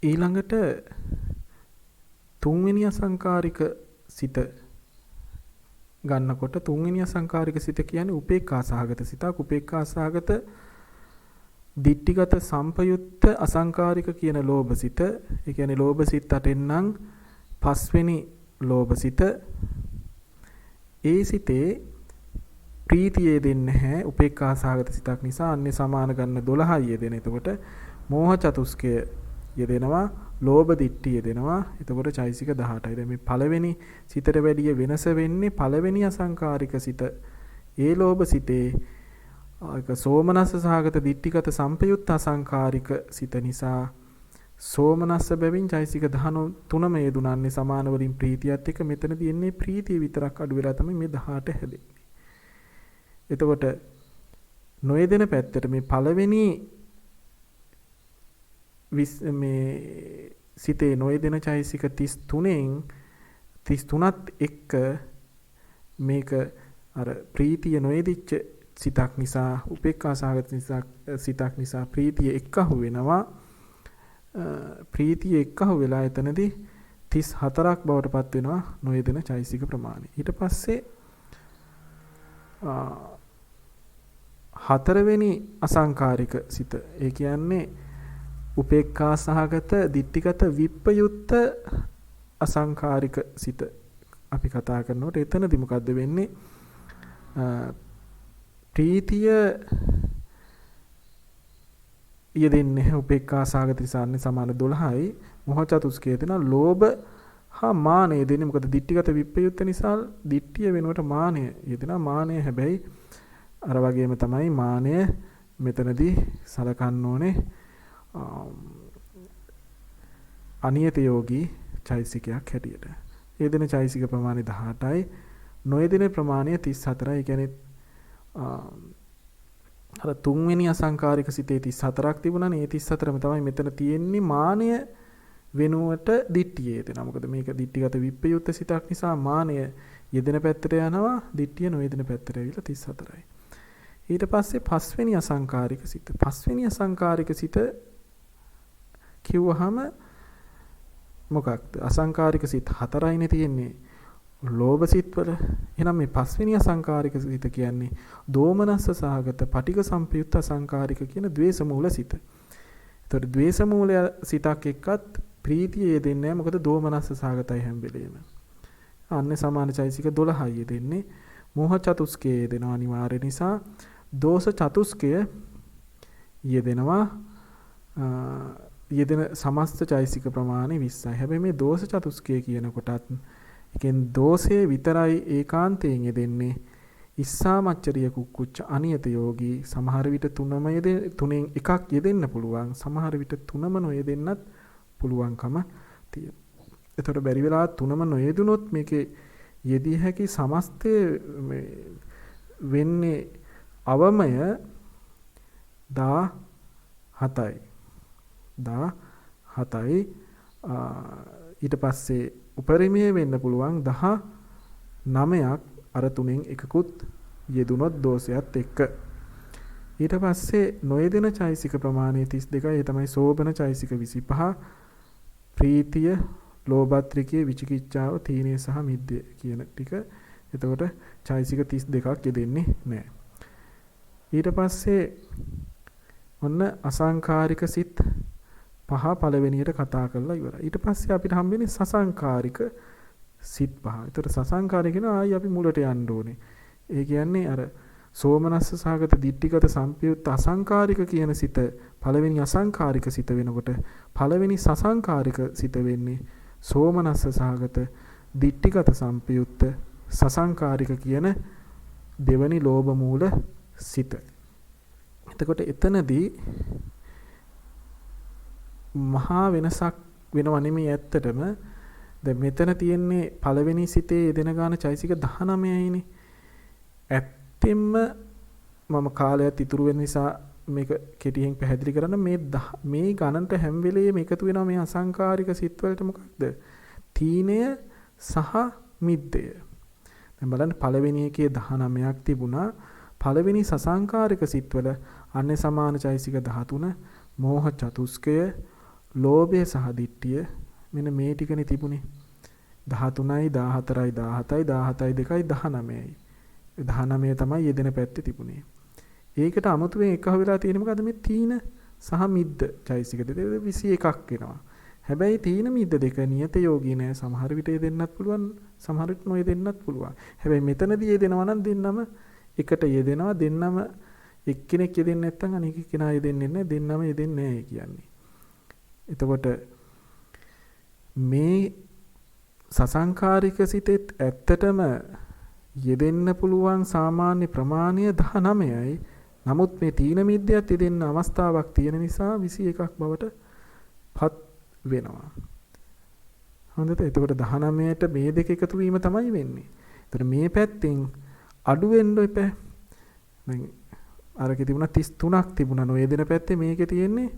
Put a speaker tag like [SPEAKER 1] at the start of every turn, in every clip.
[SPEAKER 1] ඊළඟට තුන්වෙනි අසංකාරික සිත ගන්නකොට තුන්වෙනි අසංකාරික සිත කියන්නේ උපේක්ඛා සහගත සිතක්. උපේක්ඛා සහගත දිට්ඨිගත සම්පයුත්ත අසංකාරික කියන ලෝභ සිත. ඒ කියන්නේ ලෝභ සිත 8න් නම් පස්වෙනි ලෝභ සිත. ඒ සිතේ ප්‍රීතිය දෙන්නේ නැහැ. උපේක්ඛා සහගත සිතක් නිසා අන්නේ සමාන ගන්න 12යි යෙදෙන. එතකොට මෝහ චතුස්කය යෙදෙනවා. ලෝභ දිට්ඨිය යෙදෙනවා. එතකොට චෛසික 18යි. දැන් මේ පළවෙනි සිතට වැඩිය වෙනස වෙන්නේ පළවෙනි අසංකාරික සිත. ඒ ලෝභ සිතේ ඒක සෝමනස්ස සහගත දිට්ඨිගත සම්පයුත්ත අසංකාරික සිත නිසා සෝමනස්ස බැවින් චෛසික 13ම යෙදුනන්නේ සමාන වලින් ප්‍රීතියත් එක්ක. මෙතන තියෙන්නේ ප්‍රීතිය විතරක් අඩු වෙලා තමයි මේ 18 හැදෙන්නේ. එතකොට නොයෙදෙන පැත්තට මේ පළවෙනි මේ සිතේ නොයෙදෙන චෛසික 33න් 33ත් එක්ක මේක අර ප්‍රීතිය නොයෙදිච්ච සිතක් නිසා උපේක්ඛා සහගත සිතක් නිසා ප්‍රීතිය එක්කහු වෙනවා. ප්‍රීතිය එක්කහු වෙලා එතනදී 34ක් බවට පත් වෙනවා නොයෙදෙන චෛසික ප්‍රමාණය. ඊට පස්සේ හතරවෙනි අසංකාරික සිත. ඒ කියන්නේ උපේක්ඛා සහගත දිට්ඨිගත විප්පයුත්ත අසංකාරික සිත අපි කතා කරනකොට එතනදී මොකද්ද වෙන්නේ? ප්‍රීතිය යෙදෙන්නේ උපේක්ඛා සහගත නිසාන්නේ සමාන 12යි. මොහ චතුස්කයේ දෙන ලෝභ හා මානය දෙන්නේ. මොකද දිට්ඨිගත විප්පයුත්ත නිසා දිට්ඨිය වෙනුවට මානය යෙදෙනවා. මානය හැබැයි අර වගේම තමයි මානය මෙතනදී සලකන්න ඕනේ අනියත යෝගී චෛසිකයක් හැටියට. ඒ දෙන චෛසික ප්‍රමාණය 18යි. නොයෙදෙන ප්‍රමාණය 34යි. ඒ කියන්නේ අර තුන්වෙනි අසංකාරික සිතේ 34ක් තිබුණානේ. ඒ 34ම තමයි මෙතන තියෙන්නේ මානය වෙනුවට දිට්ඨිය යෙදෙනවා. මොකද මේක දිට්ඨිගත විප්පයුත්ත සිතක් නිසා මානය යෙදෙන පැත්තට යනවා. දිට්ඨිය නොයෙදෙන පැත්තට ඇවිල්ලා 34යි. ඊට පස්සේ පස්වෙනි අසංකාරික සිත. පස්වෙනි අසංකාරික සිත කිව්වහම මොකක්ද? අසංකාරික සිත් 4යිනේ තියෙන්නේ ලෝභ සිත්වල. එහෙනම් මේ පස්වෙනි අසංකාරික සිත කියන්නේ දෝමනස්ස සහගත පටිඝ සම්පයුත්ත අසංකාරික කියන ද්වේෂ මූල සිත. ඒතකොට ද්වේෂ මූල සිතක් එක්කත් ප්‍රීතිය යෙදෙන්නේ නැහැ. මොකද දෝමනස්ස සහගතයි හැම වෙලේම. අන්නේ සමාන චෛසික 12යි යෙදෙන්නේ. මෝහ චතුස්කයේ යෙදෙනවා අනිවාර්ය නිසා. දෝෂ චතුස්කය යෙදෙනවා. යෙදෙන සමස්ත චෛසික ප්‍රමාණය 20යි. හැබැයි මේ දෝෂ චතුස්කය කියන කොටත් එකෙන් දෝෂයේ විතරයි ඒකාන්තයෙන් යෙදෙන්නේ. ඉස්සාමච්චරිය කුක්කුච්ච අනියත යෝගී. සමහර විට තුනෙන් එකක් යෙදෙන්න පුළුවන්. සමහර විට තුනම නොයෙදෙන්නත් පුළුවන්කම තියෙනවා. එතකොට බැරි වෙලා තුනම නොයෙදුනොත් මේකේ යෙදිය හැකි සමස්තය වෙන්නේ අවමය 17යි. 17යි. ඊට පස්සේ උපරිමයේ වෙන්න පුළුවන් 19ක් අර තුනෙන් එකකුත් යෙදුනොත් දෝෂයත් එක්ක. ඊට පස්සේ නොයෙදෙන චෛසික ප්‍රමාණය 32යි. ඒ තමයි සෝබන චෛසික 25, ප්‍රීතිය, ලෝභත්‍රිකයේ විචිකිච්ඡාව, තීනය සහ මිද්දය කියන ටික. එතකොට චෛසික 32ක් යෙදෙන්නේ නැහැ. ඊට පස්සේ ඔන්න අසංකාරික සිත් 5 පළවෙනියට කතා කරලා ඉවරයි. ඊට පස්සේ අපිට හම්බෙන්නේ සසංකාරික සිත් 5. ඒතර සසංකාරික කියන ආයි අපි මුලට යන්න ඕනේ. ඒ කියන්නේ අර සෝමනස්ස සහගත දිට්ඨිගත සම්පයුත්ත අසංකාරික කියන සිත පළවෙනි අසංකාරික සිත වෙනකොට පළවෙනි සසංකාරික සිත වෙන්නේ සෝමනස්ස සහගත දිට්ඨිගත සම්පයුත්ත සසංකාරික කියන දෙවනි ලෝභ මූල සිත. එතකොට එතනදී මහා වෙනසක් වෙනව නෙමෙයි ඇත්තටම. දැන් මෙතන තියෙන්නේ පළවෙනි සිතේ යෙදෙන ගාන චෛසික 19යිනේ. ඇත්තෙන්ම මම කාලයක් ඉතුරු වෙන නිසා මේක කෙටියෙන් පැහැදිලි කරන්න මේ ගණන්ට හැම වෙලේම එකතු වෙනවා මේ අසංකාරික සිත් වලට මොකක්ද? තීනය සහ මිද්දය. දැන් බලන්න පළවෙනි එකේ 19ක් තිබුණා. පළවෙනි සසංකාරික සිත්වල අන්නේ සමාන චෛසික 13 මෝහ චතුස්කය, ලෝභය සහ දිට්ඨිය මෙන්න මේ ටිකනේ තිබුණේ. 13යි 14යි 17යි 17යි 2යි 19යි. 19 තමයි යෙදෙන පැත්තේ තිබුණේ. ඒකට අමුතුවෙන් එකහ වෙලා තියෙන මොකද මේ තීන සහ මිද්ද චෛසික දෙක 21ක් වෙනවා. හැබැයි තීන මිද්ද දෙක නියත යෝගී නෑ. සමහර විට යෙදෙන්නත් පුළුවන්, සමහර විට නොයෙදෙන්නත් පුළුවන්. හැබැයි මෙතනදී යෙදෙනවා නම් දෙන්නම එකට යෙදෙනවා. දෙන්නම එක්කෙනෙක් යෙදෙන්නේ නැත්නම් අනික කෙනා යෙදෙන්නේ නැහැ. දෙන්නම යෙදෙන්නේ නැහැ කියන්නේ. එතකොට මේ සසංකාරික සිතෙත් ඇත්තටම යෙදෙන්න පුළුවන් සාමාන්‍ය ප්‍රමාණය 19යි. නමුත් මේ තීන මිද්දයත් යෙදෙන්න අවස්ථාවක් තියෙන නිසා 21ක් බවට පත් වෙනවා. හොඳට. එතකොට 19ට මේ දෙක එකතු වීම තමයි වෙන්නේ. එතකොට මේ පැත්තෙන් අඩු වෙන්න එපා. දැන් අරකේ තිබුණා 33ක් තිබුණා නොයෙදෙන පැත්තේ මේකේ තියෙන්නේ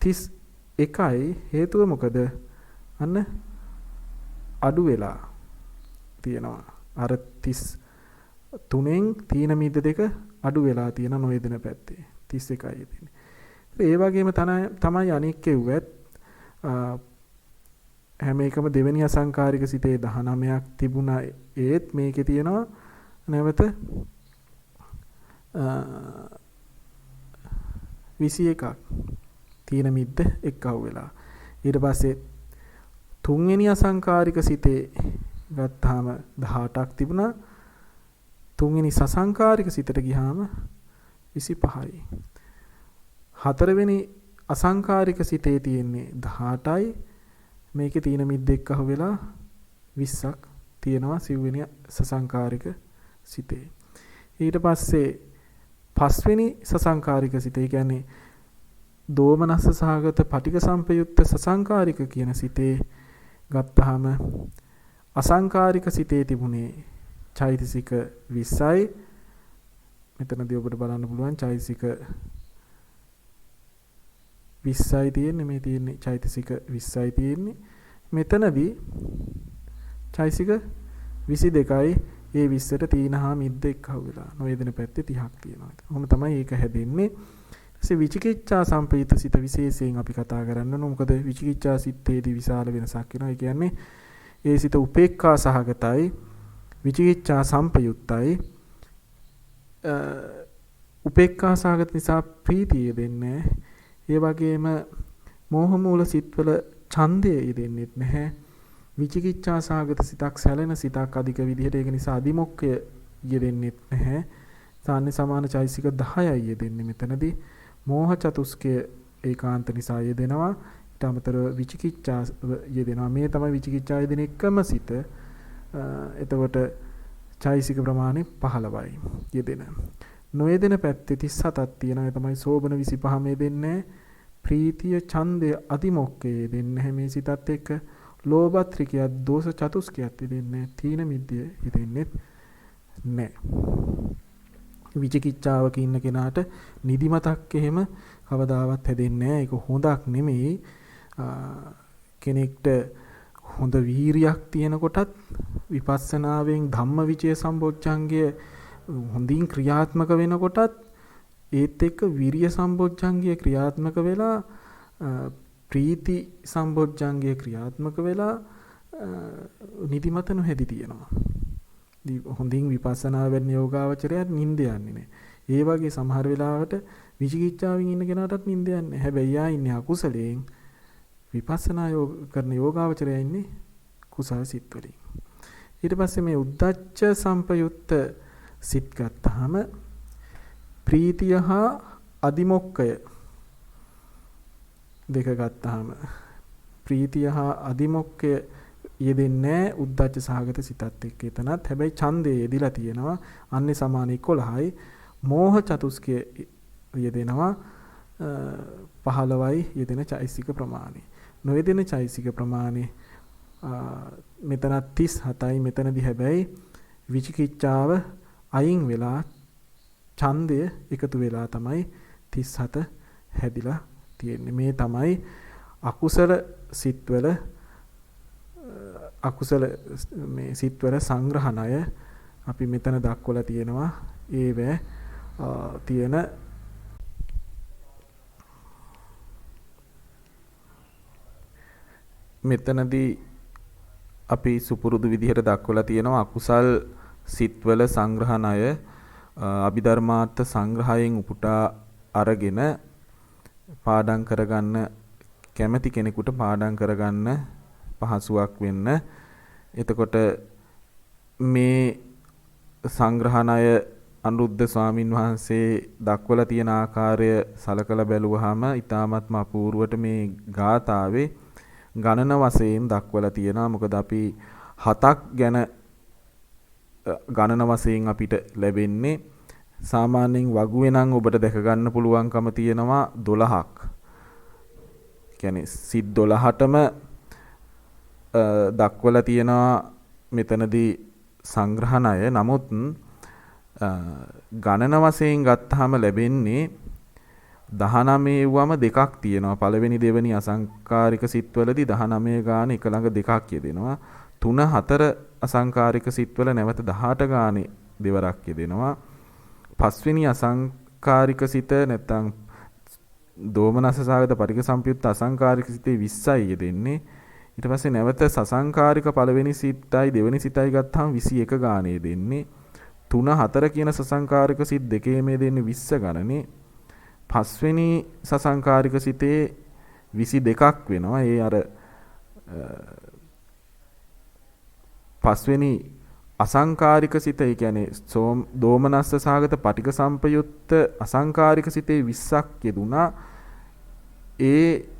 [SPEAKER 1] 31යි. හේතුව මොකද? අන්න අඩු වෙලා තියෙනවා. අර 33න් තීන මිද්ද දෙක අඩු වෙලා තියෙන නොයෙදෙන පැත්තේ 31යි තියෙන්නේ. ඒ වගේම තමයි අනික් කෙව්වත් හැම එකම දෙවෙනි අසංකාරික සිතේ 19ක් තිබුණා. ඒත් මේකේ තියෙනවා නැවත 21ක් තීන මිද්ද එක්කව වෙලා. ඊට පස්සේ තුන්වෙනි අසංකාරික සිතේ ගත්තාම 18ක් තිබුණා. තුන්වෙනි සසංකාරික සිතට ගියාම 25යි. හතරවෙනි අසංකාරික සිතේ තියෙන්නේ 18යි. මේකේ තීන මිද්ද එක්කව වෙලා 20ක් තියෙනවා සිව්වෙනි සසංකාරික සිතේ. ඊට පස්සේ පස්වෙනි සසංකාරික සිතේ කියන්නේ දෝමනස්ස සහගත පටික සම්පයුක්ත සසංකාරික කියන සිතේ ගත්තාම අසංකාරික සිතේ තිබුණේ චෛතසික 20යි. මෙතනදී ඔබට බලන්න පුළුවන් චෛතසික 20යි තියෙන්නේ. මේ තියෙන්නේ චෛතසික 20යි තියෙන්නේ. මෙතනදී චෛතසික 22යි. ඒ 20ට තීන හා මිද්ද එක්කව වෙලා නොයෙදෙන පැත්තේ 30ක් තියෙනවා. කොහොම තමයි ඒක හැදෙන්නේ. ඊට විචිකිච්ඡා සම්ප්‍රයුක්ත සිත විශේෂයෙන් අපි කතා කරන්න ඕන. මොකද විචිකිච්ඡා සිතේදී විශාල වෙනසක් වෙනවා. ඒ කියන්නේ ඒ සිත උපේක්ඛා සහගතයි, විචිකිච්ඡා සම්ප්‍රයුක්තයි. උපේක්ඛා සහගත නිසා ප්‍රීතිය දෙන්නේ. ඒ වගේම මෝහ මූල සිත්වල ඡන්දය යෙදෙන්නේ නැහැ. විචිකිච්ඡා සහගත සිතක් සැලෙන සිතක් අධික විදිහට ඒක නිසා අදිමොක්කය යෙදෙන්නේ නැහැ. සාන්නේ සමාන චෛසික 10යි යෙදෙන්නේ මෙතනදී. මෝහ චතුස්කය ඒකාන්ත නිසා යෙදෙනවා. ඊට අමතරව විචිකිච්ඡා යෙදෙනවා. මේ තමයි විචිකිච්ඡා යෙදෙන එකම සිත. එතකොට චෛසික ප්‍රමාණය 15යි යෙදෙන. නොයෙදෙන පැත්තේ 37ක් තියෙනවා. ඒ තමයි සෝබන 25 යෙදෙන්නේ. ප්‍රීතිය ඡන්දය අදිමොක්කය යෙදෙන්නේ නැහැ මේ සිතත් එක්ක. ලෝභ ත්‍රිකයක් දෝෂ චතුස්කයක් යෙදෙන්නේ. තීන මිද්දය යෙදෙන්නේ නැහැ. විචිකිච්ඡාවක ඉන්න කෙනාට නිදිමතක් එහෙම කවදාවත් හැදෙන්නේ නැහැ. ඒක හොඳක් නෙමෙයි. කෙනෙක්ට හොඳ වීරියක් තියෙන කොටත් විපස්සනාවෙන් ධම්මවිචය සම්බොජ්ජංගය හොඳින් ක්‍රියාත්මක වෙන කොටත් ඒත් එක්ක විරිය සම්බොජ්ජංගය ක්‍රියාත්මක වෙලා ප්‍රීති සම්බොජ්ජංගය ක්‍රියාත්මක වෙලා නිදිමත නොහැදි තියෙනවා. හොඳින් විපස්සනා වෙන යෝගාවචරයක් නිින්ද යන්නේ නැහැ. ඒ වගේ සමහර වෙලාවට විචිකිච්ඡාවෙන් ඉන්න කෙනාටත් නිින්ද යන්නේ නැහැ. හැබැයි යා ඉන්නේ අකුසලයෙන්. විපස්සනා කරන යෝගාවචරය ඉන්නේ කුසල සිත් වලින්. ඊට පස්සේ මේ උද්දච්ච සම්පයුක්ත සිත් ගත්තාම ප්‍රීතිය හා අදිමොක්කය දෙක ගත්තාම ප්‍රීතිය හා අදිමොක්කය යෙදෙන්නේ උද්දච්ච සහගත සිතත් එක්ක. එතනත් හැබැයි ඡන්දය යෙදිලා තියෙනවා. අන්නේ සමාන 11යි. මෝහ චතුස්කය යෙදෙනවා 15යි යෙදෙන චෛසික ප්‍රමාණය. නොයෙදෙන චෛසික ප්‍රමාණය මෙතනත් 37යි. මෙතනදී හැබැයි විචිකිච්ඡාව අයින් වෙලා ඡන්දය එකතු වෙලා තමයි 37 හැදිලා තියෙන්නේ. මේ තමයි අකුසල සිත්වල අකුසල මේ සිත්වල සංග්‍රහණය අපි මෙතන දක්වලා තියෙනවා. ඒවැ තියෙන
[SPEAKER 2] මෙතනදී අපි සුපුරුදු විදිහට දක්වලා තියෙනවා අකුසල් සිත්වල සංග්‍රහණය අභිධර්මාර්ථ සංග්‍රහයෙන් උපුටා අරගෙන පාඩම් කරගන්න කැමති කෙනෙකුට පාඩම් කරගන්න පහසුවක් වෙන්න. එතකොට මේ සංග්‍රහණය අනුරුද්ධ ස්වාමින් වහන්සේ දක්වලා තියෙන ආකාරය සලකලා බැලුවාම ඊ타ත්ම අපූර්වට මේ ගාථාවේ ගණන වශයෙන් දක්වලා තියෙනවා. මොකද අපි 7ක් ගැන ගණන වශයෙන් අපිට ලැබෙන්නේ සාමාන්‍යයෙන් වගුවේ නම් ඔබට දැක ගන්න පුළුවන්කම තියෙනවා 12ක්. කියන්නේ සිත් 12ටම දක්වලා තියෙනවා මෙතනදී සංග්‍රහණය. නමුත් ගණන වශයෙන් ගත්තාම ලැබෙන්නේ 19 වුවම දෙකක් තියෙනවා. පළවෙනි දෙවෙනි අසංකාරික සිත්වලදී 19 ගාන එක ළඟ දෙකක් යෙදෙනවා. 3 4 අසංකාරික සිත්වල නැවත 18 ගානේ දෙවරක් යෙදෙනවා. පස්වෙනි අසංකාරික සිත නැත්නම් දෝමනසසාගත පටිඝ සම්පයුක්ත අසංකාරික සිතේ 20යි යෙදෙන්නේ. ඊට පස්සේ නැවත සසංකාරික පළවෙනි සිතයි දෙවෙනි සිතයි ගත්තාම 21 ගානේ දෙන්නේ. 3 4 කියන සසංකාරික සිත් දෙකේම දෙන්නේ 20 ගණනේ. පස්වෙනි සසංකාරික සිතේ 22ක් වෙනවා. ඒ අර පස්වෙනි අසංකාරික සිත, ඒ කියන්නේ දෝමනස්ස සහගත පටිඝ සම්පයුක්ත අසංකාරික සිතේ 20ක් යෙදුනා. ඒ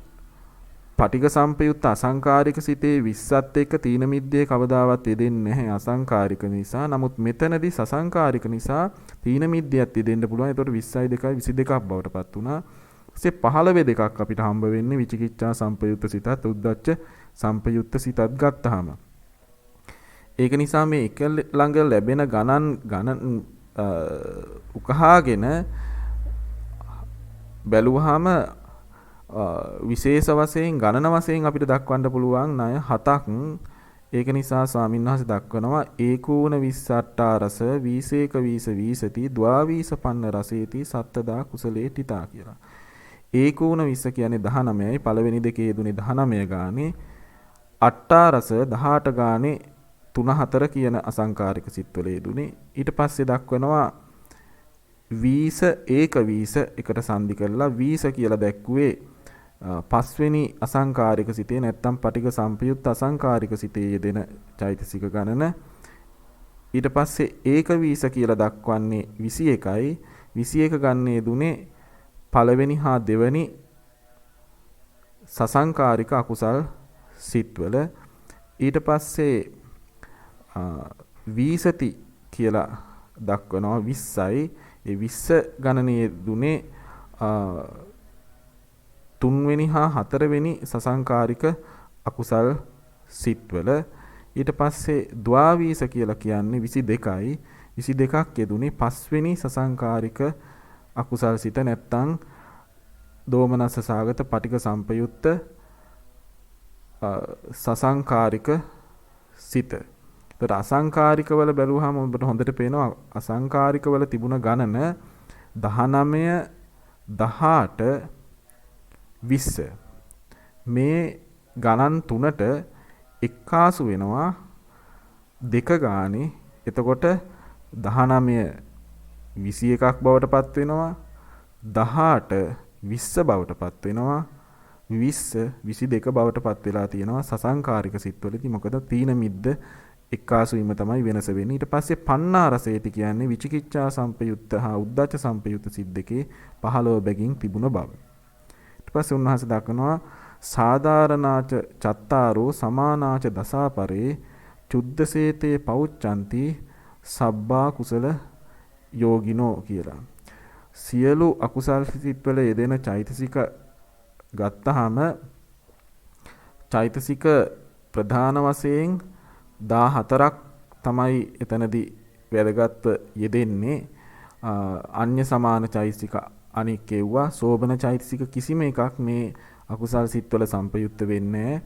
[SPEAKER 2] පටිඝ සම්පයුක්ත අසංකාරික සිතේ 20ත් එක්ක තීන මිද්දේ කවදාවත් යෙදෙන්නේ නැහැ අසංකාරික නිසා. නමුත් මෙතනදී සසංකාරික නිසා තීන මිද්දයක් යෙදෙන්න පුළුවන්. ඒතකොට 20යි 2යි 22ක් බවට පත් වුණා. ඊපස්සේ 15 දෙකක් අපිට හම්බ වෙන්නේ විචිකිච්ඡා සම්පයුක්ත සිතත් උද්දච්ච සම්පයුක්ත සිතත් ගත්තාම. ඒක නිසා මේ එක ළඟ ලැබෙන ගණන් උකහාගෙන බැලුවාම විශේෂ වශයෙන් ගණන වශයෙන් අපිට දක්වන්න පුළුවන් ණය 7ක්. ඒක නිසා ස්වාමීන් වහන්සේ දක්වනවා ඒකෝන විස්සට්ටා රස වීසේක වීස වීසති ද්වාවීස පන්න රසේති සත්තදා කුසලේ තිතා කියලා. ඒකෝන විස්ස කියන්නේ 19යි. පළවෙනි දෙකේ යෙදුනේ 19 ගානේ. අට්ටා රස 18 ගානේ 3 4 කියන අසංකාරික සිත්වල යෙදුනේ. ඊට පස්සේ දක්වනවා වීස ඒක වීස එකට සන්ධි කරලා වීස කියලා දැක්ුවේ පස්වෙනි අසංකාරික සිතේ නැත්තම් පටිඝ සම්පයුක්ත අසංකාරික සිතේ යෙදෙන චෛතසික ගණන. ඊට පස්සේ ඒක වීස කියලා දක්වන්නේ 21යි. 21 ගන්නේ දුනේ පළවෙනි හා දෙවෙනි සසංකාරික අකුසල් සිත්වල. ඊට පස්සේ වීසති කියලා දක්වනවා 20යි. ඒ 20 ගණනේ දුනේ තුන්වෙනි හා හතරවෙනි සසංකාරික අකුසල් සිත්වල. ඊට පස්සේ ද්වාවීස කියලා කියන්නේ 22යි. 22ක් යෙදුනේ පස්වෙනි සසංකාරික අකුසල් සිත නැත්තම් දෝමනස්ස සාගත පටිඝ සම්පයුක්ත සසංකාරික සිත. ඒතර අසංකාරික වල බැලුවාම ඔබට හොඳට පේනවා අසංකාරික වල තිබුණ ගණන 19 18 20. මේ ගණන් තුනට එක්කාසු වෙනවා දෙක ගානේ. එතකොට 19 21ක් බවට පත් වෙනවා. 18 20 බවට පත් වෙනවා. 20 22 බවට පත් වෙලා තියෙනවා සසංකාරික සිත්වලදී. මොකද තීන මිද්ද එක්කාසු වීම තමයි වෙනස වෙන්නේ. ඊට පස්සේ පන්නා රසේති කියන්නේ විචිකිච්ඡා සම්පයුක්ත හා උද්දච්ච සම්පයුක්ත සිත් දෙකේ 15 බැගින් තිබුණ බව. ඊට පස්සේ උන්වහන්සේ දක්වනවා සාධාරණාච චත්තාරෝ සමානාච දසාපරේ චුද්දසේතේ පෞච්ඡන්ති සබ්බා කුසල යෝගිනෝ කියලා. සියලු අකුසල් සිත්වල යෙදෙන චෛතසික ගත්තාම චෛතසික ප්‍රධාන වශයෙන් 14ක් තමයි එතනදී වැදගත්ව යෙදෙන්නේ. අන්‍ය සමාන චෛතසික අනික් කෙව්වා. සෝබන චෛතසික කිසිම එකක් මේ අකුසල් සිත්වල සම්පයුක්ත වෙන්නේ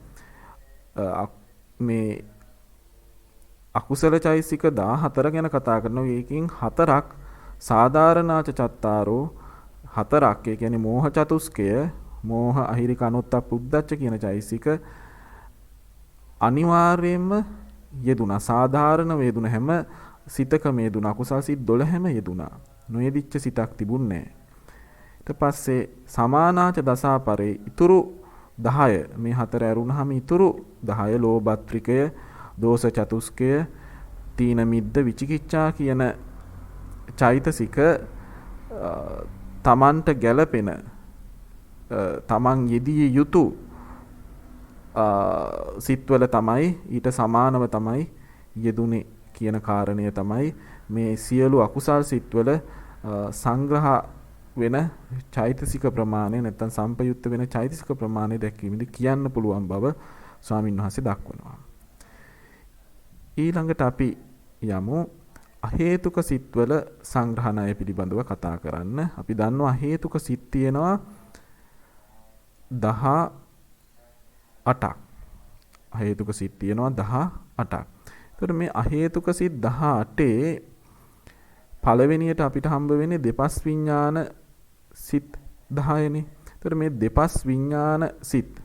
[SPEAKER 2] මේ අකුසල චෛතසික 14 ගැන කතා කරනවා. ඒකෙන් 4ක් සාධාරණාච චත්තාරෝ 4ක්. ඒ කියන්නේ මෝහ චතුස්කය, මෝහ අහිරික අනුත්තප්ප උද්දච්ච කියන චෛතසික අනිවාර්යයෙන්ම යෙදුනා. සාධාරණ වේදුන හැම සිතකම යෙදුනා. අකුසල් සිත් 12ම යෙදුනා. නොයෙදිච්ච සිතක් තිබුණේ නැහැ. ඊට පස්සේ සමානාච දසාපරේ ඉතුරු 10 මේ හතර ඇරුණාම ඉතුරු 10 ලෝභත්‍රිකය, දෝෂ චතුස්කය, තීන මිද්ද, විචිකිච්ඡා කියන චෛතසික තමන්ට ගැළපෙන තමන් යෙදිය යුතු සිත්වල තමයි ඊට සමානව තමයි යෙදුනේ කියන කාරණය තමයි මේ සියලු අකුසල් සිත්වල සංග්‍රහ වෙන චෛතසික ප්‍රමාණය නැත්නම් සම්පයුක්ත වෙන චෛතසික ප්‍රමාණය දැක්වීමේදී කියන්න පුළුවන් බව ස්වාමින් වහන්සේ දක්වනවා. ඊළඟට අපි යමු අහේතුක සිත්වල සංග්‍රහණය පිළිබඳව කතා කරන්න. අපි දන්නවා අහේතුක සිත් තියෙනවා 18ක්. අහේතුක සිත් තියෙනවා 18ක්. එතකොට මේ අහේතුක සිත් 18 පළවෙනියට අපිට හම්බ වෙන්නේ දෙපස් විඥාන සිත් 10නේ. එතකොට මේ දෙපස් විඥාන සිත්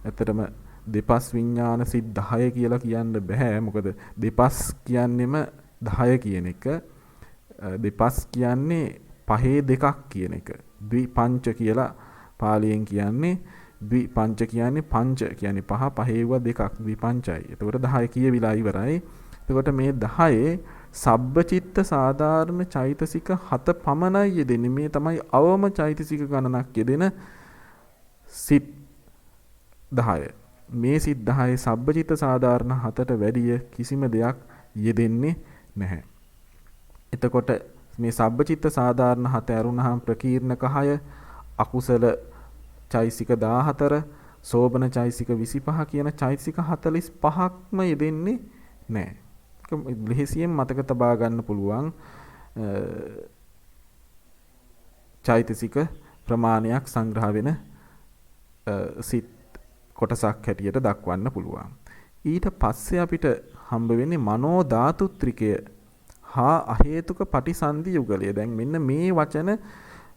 [SPEAKER 2] ඇත්තටම දෙපස් විඥාන සිත් 10 කියලා කියන්න බෑ. මොකද දෙපස් කියන්නෙම 10 කියන එක. දෙපස් කියන්නේ පහේ දෙකක් කියන එක. ද්විපංච කියලා පාලියෙන් කියන්නේ. ද්විපංච කියන්නේ පංච කියන්නේ පහ, පහේව දෙකක් ද්විපංචයි. එතකොට 10 කියවිලා ඉවරයි. එතකොට මේ 10 සබ්බචිත්ත සාධාරණ චෛතසික 7 පමණයි යෙදෙන්නේ. මේ තමයි අවම චෛතසික ගණනක් යෙදෙන සිත් 10. මේ සිත් 10 සබ්බචිත්ත සාධාරණ 7ට වැඩිය කිසිම දෙයක් යෙදෙන්නේ නැහැ. එතකොට මේ සබ්බචිත්ත සාධාරණ 7 අරුණහම් ප්‍රකීර්ණක 6, අකුසල චෛතසික 14, සෝබන චෛතසික 25 කියන චෛතසික 45ක්ම යෙදෙන්නේ නැහැ. ලෙහෙසියෙන් මතක තබා ගන්න පුළුවන් චෛතසික ප්‍රමාණයක් සංග්‍රහ වෙන සිත් කොටසක් හැටියට දක්වන්න පුළුවන්. ඊට පස්සේ අපිට හම්බ වෙන්නේ මනෝ ධාතුත්‍රිකය හා අහේතුක පටිසන්ධි යුගලය. දැන් මෙන්න මේ වචන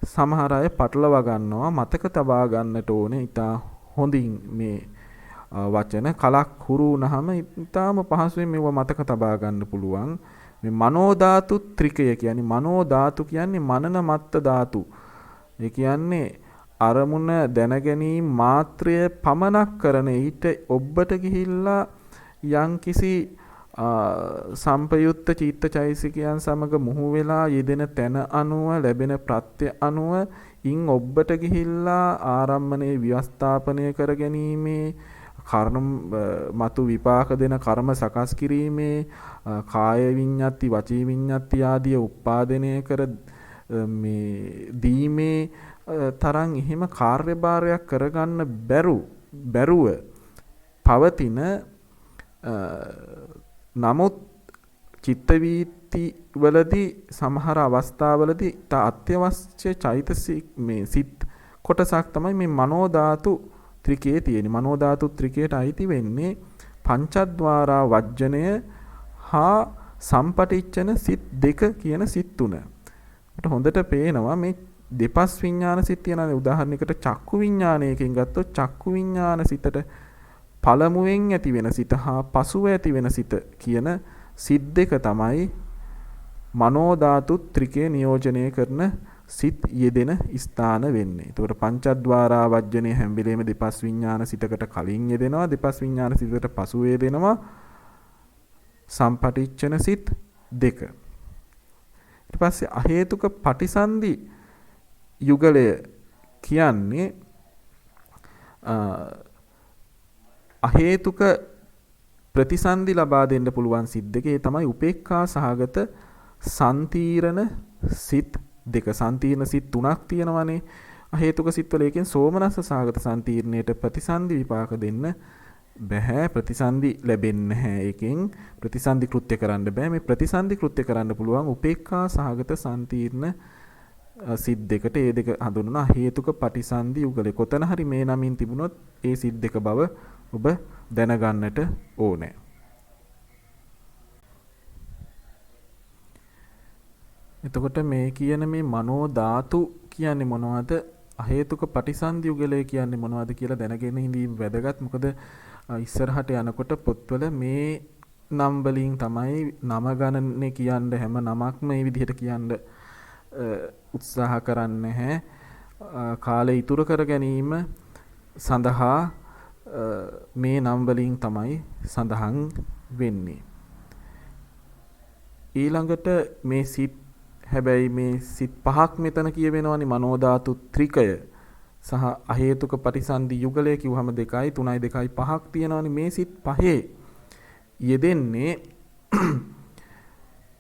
[SPEAKER 2] සමහර අය පටලවා ගන්නවා. මතක තබා ගන්නට ඕනේ ඉතා හොඳින් මේ වචන කලක් හුරු වුණාම ඉතාම පහසුවෙන් මේව මතක තබා ගන්න පුළුවන්. මේ මනෝ ධාතුත්‍රිකය කියන්නේ මනෝ ධාතු කියන්නේ මනන මත්ත ධාතු. ඒ කියන්නේ අරමුණ දැනගැනීම මාත්‍රය පමනක් කරන ඊට ඔබට ගිහිල්ලා යම්කිසි සම්පයුත්ත චිත්තචෛසිකයන් සමග මුහු වෙලා යෙදෙන තැන අනුව ලැබෙන ප්‍රත්‍ය අනුව ඉන් ඔබට ගිහිල්ලා ආරම්මණය ව්‍යවස්ථාපනය කර ගැනීමේ කර්ම මතු විපාක දෙන කර්ම සකස් කිරීමේ කාය විඤ්ඤාති වචී විඤ්ඤාති ආදී උපාදනය කර මේ දීමේ තරම් එහෙම කාර්යභාරයක් කරගන්න බැරුව පවතින නමුත් චිත්ත වීති වලදී සමහර අවස්ථාවලදී අත්‍යවශ්‍ය චෛතසික මේ සිත් කොටසක් තමයි මේ මනෝ ධාතු ත්‍රිකයේ තියෙන්නේ. මනෝ ධාතු ත්‍රිකයට අයිති වෙන්නේ පංචද්වාරා වජ්ජනය හා සම්පටිච්ඡන සිත් 2 කියන සිත් 3. අපිට හොඳට පේනවා මේ දෙපස් විඥාන සිත් තියෙනවා. උදාහරණයකට චක්කු විඥානයකින් ගත්තොත් චක්කු විඥාන සිතට පළමුවෙන් ඇති වෙන සිත හා පසුව ඇති වෙන සිත කියන සිත් 2 තමයි මනෝ ධාතු ත්‍රිකේ නියෝජනය කරන සිත් යෙදෙන ස්ථාන වෙන්නේ. එතකොට පංචද්වාරා වජ්ජනේ හැම වෙලේම දෙපස් විඥාන සිතකට කලින් යෙදෙනවා. දෙපස් විඥාන සිතකට පසුව යෙදෙනවා සම්පටිච්ඡන සිත් 2. ඊට පස්සේ අහේතුක පටිසන්ධි යුගලය කියන්නේ අහේතුක ප්‍රතිසන්ධි ලබා දෙන්න පුළුවන් සිත් 2. ඒ තමයි උපේක්ඛා සහගත සම්තීරණ සිත් 2. සම්තීර්ණ සිත් 3ක් තියෙනවානේ. අහේතුක සිත්වල එකෙන් සෝමනස්ස සහගත සම්තීර්ණයට ප්‍රතිසන්ධි විපාක දෙන්න බෑ. ප්‍රතිසන්ධි ලැබෙන්නේ නැහැ. ඒකෙන් ප්‍රතිසන්ධි කෘත්‍ය කරන්න බෑ. මේ ප්‍රතිසන්ධි කෘත්‍ය කරන්න පුළුවන් උපේක්ඛා සහගත සම්තීර්ණ සිත් 2ට. ඒ දෙක හඳුන්වනවා හේතුක පටිසන්ධි යුගලය. කොතන හරි මේ නමින් තිබුණොත් ඒ සිත් 2 බව ඔබ දැනගන්නට ඕනේ. එතකොට මේ කියන මේ මනෝ ධාතු කියන්නේ මොනවද? අහේතුක පටිසන්ධි යුගලය කියන්නේ මොනවද කියලා දැනගෙන ඉඳීම වැදගත්. මොකද ඉස්සරහට යනකොට පොත්වල මේ නම් වලින් තමයි නම ගණනේ කියන්න හැම නමක්ම මේ විදිහට කියන්න උත්සාහ කරන්නේ නැහැ. කාලය ඉතුරු කර ගැනීම සඳහා මේ නම් වලින් තමයි සඳහන් වෙන්නේ. ඊළඟට මේ සිත් හැබැයි මේ සිත් පහක් මෙතන කියවෙනවානේ මනෝධාතු ත්‍රිකය සහ අහේතුක පටිසන්ධි යුගලය කිව්වම 2යි 3යි 2යි 5ක් තියෙනවානේ. මේ සිත් පහේ යෙදෙන්නේ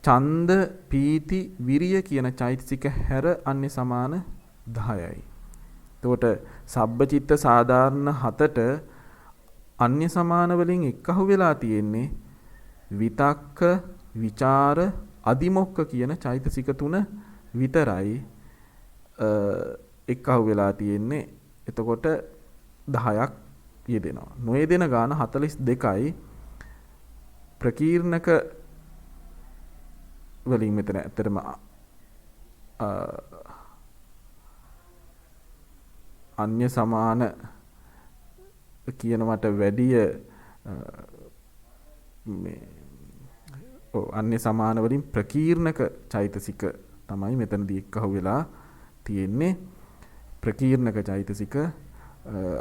[SPEAKER 2] ඡන්ද පීති විරිය කියන චෛතසික හැර අන්‍ය සමාන 10යි. එතකොට සබ්බචිත්ත සාධාරණ 7ට අන්‍ය සමාන වලින් එක්කහු වෙලා තියෙන්නේ විතක්ක විචාර අදිමොක්ක කියන චෛතසික 3 විතරයි එක්කහු වෙලා තියෙන්නේ. එතකොට 10ක් යෙදෙනවා. නොයෙදෙන ගාන 42යි. ප්‍රකීර්ණක වලින් මෙතන ඇත්තටම අන්‍ය සමාන කියනවට වැඩිය මේ අන්‍ය සමාන වලින් ප්‍රකීර්ණක චෛතසික තමයි මෙතනදී එක්කහු වෙලා තියෙන්නේ. ප්‍රකීර්ණක චෛතසික